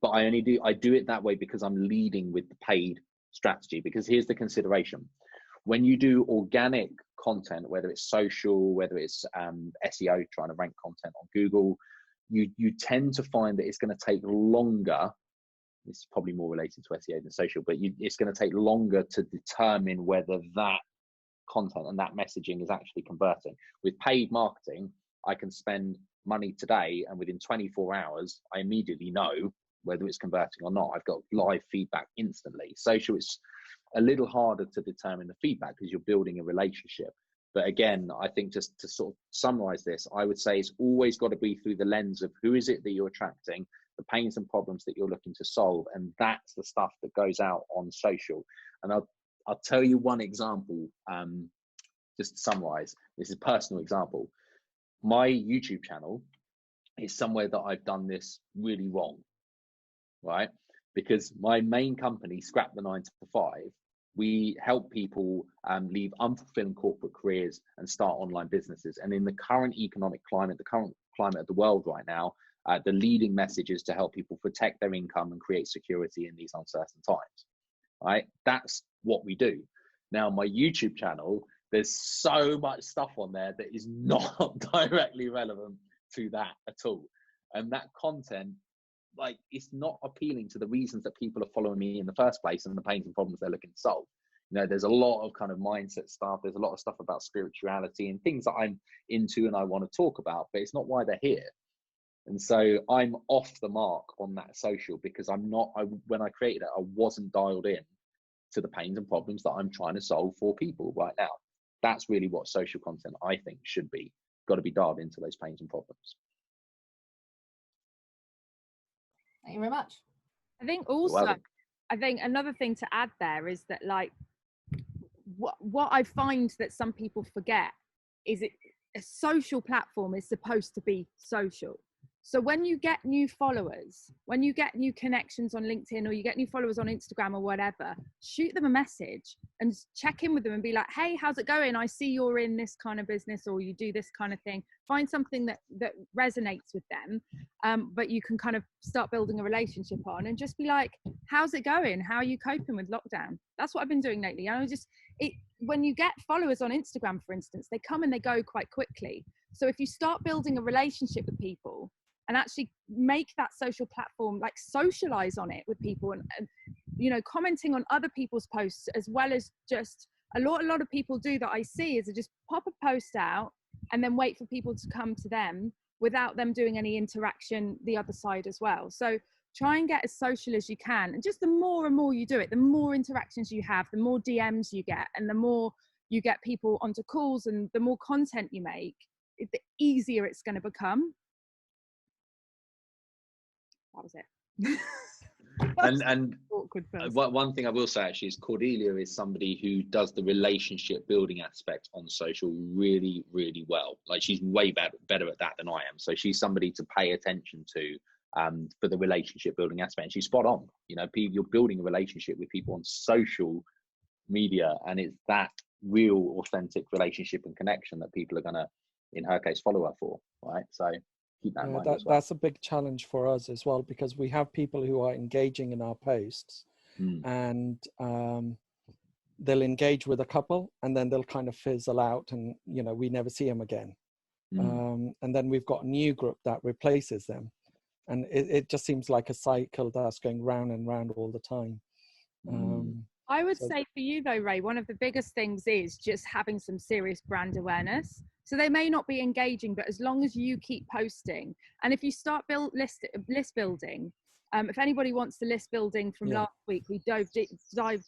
But I do it that way because I'm leading with the paid strategy. Because here's the consideration: when you do organic content, whether it's social, whether it's SEO, trying to rank content on Google, you tend to find that it's going to take longer. This is probably more related to SEO than social, but it's going to take longer to determine whether that content and that messaging is actually converting. With paid marketing, I can spend money today, and within 24 hours, I immediately know whether it's converting or not. I've got live feedback instantly. Social is a little harder to determine the feedback because you're building a relationship. But again, I think just to sort of summarize this, I would say it's always got to be through the lens of who is it that you're attracting, the pains and problems that you're looking to solve. And that's the stuff that goes out on social. And I'll tell you one example, just to summarize. This is a personal example. My YouTube channel is somewhere that I've done this really wrong, right? Because my main company, Scrap the 9 to 5, we help people leave unfulfilling corporate careers and start online businesses. And in the current economic climate, the current climate of the world right now, the leading message is to help people protect their income and create security in these uncertain times, right? That's what we do. Now, my YouTube channel, there's so much stuff on there that is not directly relevant to that at all. And that content, like, it's not appealing to the reasons that people are following me in the first place and the pains and problems they're looking to solve. There's a lot of kind of mindset stuff. There's a lot of stuff about spirituality and things that I'm into and I want to talk about, but it's not why they're here. And so I'm off the mark on that social because when I created it, I wasn't dialed in to the pains and problems that I'm trying to solve for people right now. That's really what social content, I think, should be. Got to be dialed into those pains and problems. Thank you very much. I think also, I think another thing to add there is that, like, what I find that some people forget is a social platform is supposed to be social. So when you get new followers, when you get new connections on LinkedIn, or you get new followers on Instagram or whatever, shoot them a message and check in with them and be like, hey, how's it going? I see you're in this kind of business, or you do this kind of thing. Find something that resonates with them, but you can kind of start building a relationship on, and just be like, how's it going? How are you coping with lockdown? That's what I've been doing lately. When you get followers on Instagram, for instance, they come and they go quite quickly. So if you start building a relationship with people and actually make that social platform, like, socialize on it with people, and you know, commenting on other people's posts, as well as just a lot of people do that I see is to just pop a post out and then wait for people to come to them without them doing any interaction the other side as well. So try and get as social as you can, and just the more and more you do it, the more interactions you have, the more DMs you get, and the more you get people onto calls, and the more content you make, the easier it's going to become. That was it. And one thing I will say actually is Cordelia is somebody who does the relationship building aspect on social really, really well. Like, she's way better at that than I am. So she's somebody to pay attention to for the relationship building aspect. And she's spot on. You know, you're building a relationship with people on social media, and it's that real authentic relationship and connection that people are going to, in her case, follow her for, right? So keep that in mind as well. That's a big challenge for us as well, because we have people who are engaging in our posts, and they'll engage with a couple, and then they'll kind of fizzle out, and you know, we never see them again. And then we've got a new group that replaces them, and it just seems like a cycle that's going round and round all the time. I would say for you though, Ray, one of the biggest things is just having some serious brand awareness. So they may not be engaging, but as long as you keep posting, and if you start list building, if anybody wants the list building from last week, we dive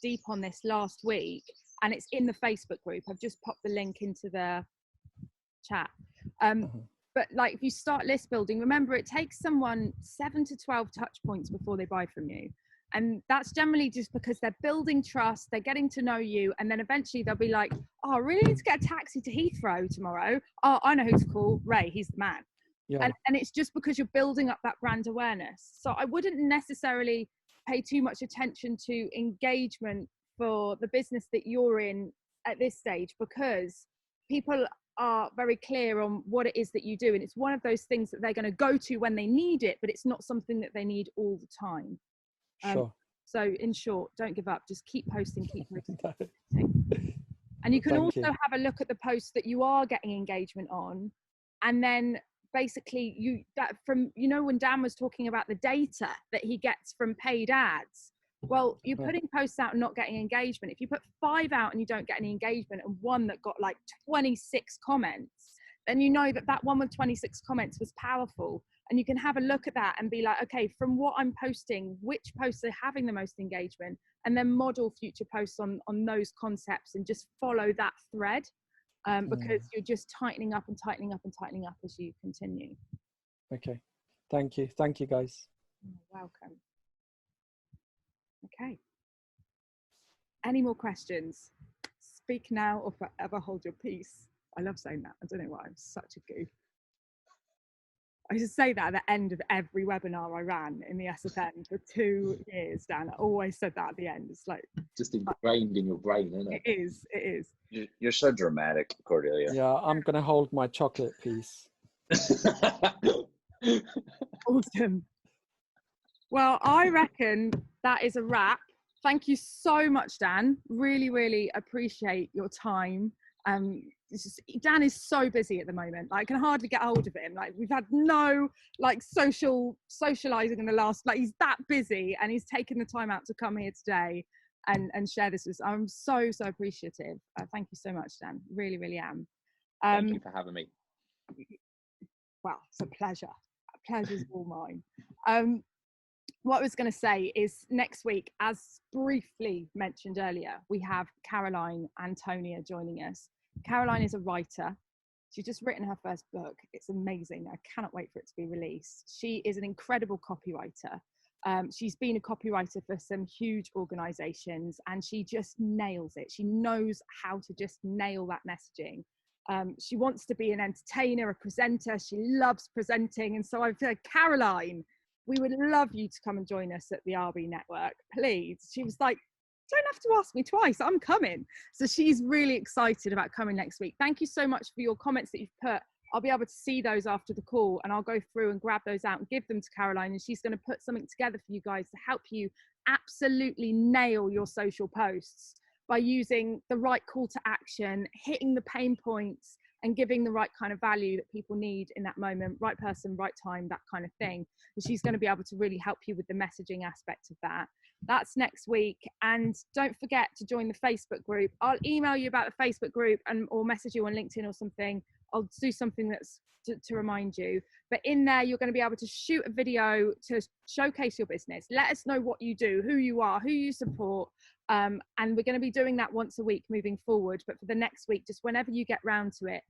deep on this last week, and it's in the Facebook group. I've just popped the link into the chat. But like, if you start list building, remember it takes someone 7 to 12 touch points before they buy from you. And that's generally just because they're building trust, they're getting to know you, and then eventually they'll be like, oh, I really need to get a taxi to Heathrow tomorrow. Oh, I know who to call, Ray, he's the man. And it's just because you're building up that brand awareness. So I wouldn't necessarily pay too much attention to engagement for the business that you're in at this stage, because people are very clear on what it is that you do. And it's one of those things that they're going to go to when they need it, but it's not something that they need all the time. So in short, don't give up, just keep posting. And you can also have a look at the posts that you are getting engagement on, and then basically when Dan was talking about the data that he gets from paid ads, well, you're putting posts out and not getting engagement. If you put 5 out and you don't get any engagement, and one that got like 26 comments, then you know that one with 26 comments was powerful. And you can have a look at that and be like, okay, from what I'm posting, which posts are having the most engagement, and then model future posts on those concepts, and just follow that thread, because you're just tightening up and tightening up and tightening up as you continue. Okay, thank you guys. You're welcome. Okay, any more questions? Speak now or forever hold your peace. I love saying that. I don't know why, I'm such a goof. I used to say that at the end of every webinar I ran in the SFN for 2 years, Dan. I always said that at the end. It's like just ingrained in your brain, isn't it? It is. You're so dramatic, Cordelia. Yeah, I'm gonna hold my chocolate piece. Awesome. Well, I reckon that is a wrap. Thank you so much, Dan. Really, really appreciate your time. Dan is so busy at the moment. I can hardly get hold of him. Like, we've had no socializing in the last, like, he's that busy, and he's taken the time out to come here today and share this with us. I'm so appreciative. Thank you so much, Dan. Really, really am. Thank you for having me. Well, it's a pleasure. pleasure's all mine. What I was going to say is next week, as briefly mentioned earlier, we have Caroline Antonia joining us. Caroline is a writer. She's just written her first book. It's amazing. I cannot wait for it to be released. She is an incredible copywriter. She's been a copywriter for some huge organizations, and she just nails it. She knows how to just nail that messaging. She wants to be an entertainer, a presenter. She loves presenting. And so I've said, Caroline, we would love you to come and join us at the RB Network, please. She was like, don't have to ask me twice, I'm coming. So she's really excited about coming next week. Thank you so much for your comments that you've put. I'll be able to see those after the call, and I'll go through and grab those out and give them to Caroline, and she's going to put something together for you guys to help you absolutely nail your social posts by using the right call to action, hitting the pain points, and giving the right kind of value that people need in that moment, right person, right time, that kind of thing. And she's going to be able to really help you with the messaging aspect of that. That's next week. And don't forget to join the Facebook group. I'll email you about the Facebook group or message you on LinkedIn or something. I'll do something that's to remind you. But in there, you're going to be able to shoot a video to showcase your business. Let us know what you do, who you are, who you support. And we're going to be doing that once a week moving forward. But for the next week, just whenever you get round to it,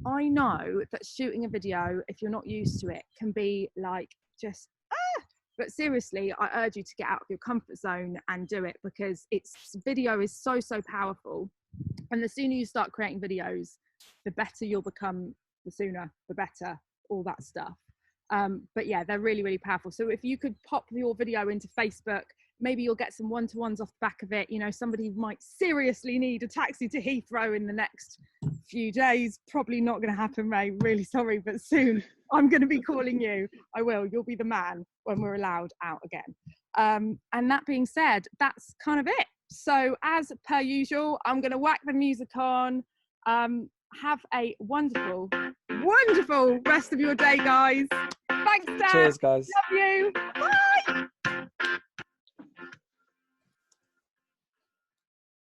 I know that shooting a video, if you're not used to it, can be like just, but seriously, I urge you to get out of your comfort zone and do it, because video is so powerful. And the sooner you start creating videos, the better you'll become, the sooner, the better, all that stuff. But yeah, they're really powerful. So if you could pop your video into Facebook, maybe you'll get some one-to-ones off the back of it. You know, somebody might seriously need a taxi to Heathrow in the next few days. Probably not going to happen, Ray. Really sorry, but soon I'm going to be calling you. I will. You'll be the man when we're allowed out again. And that being said, that's kind of it. So as per usual, I'm going to whack the music on. Have a wonderful rest of your day, guys. Thanks, Dan. Cheers, guys. Love you. Bye.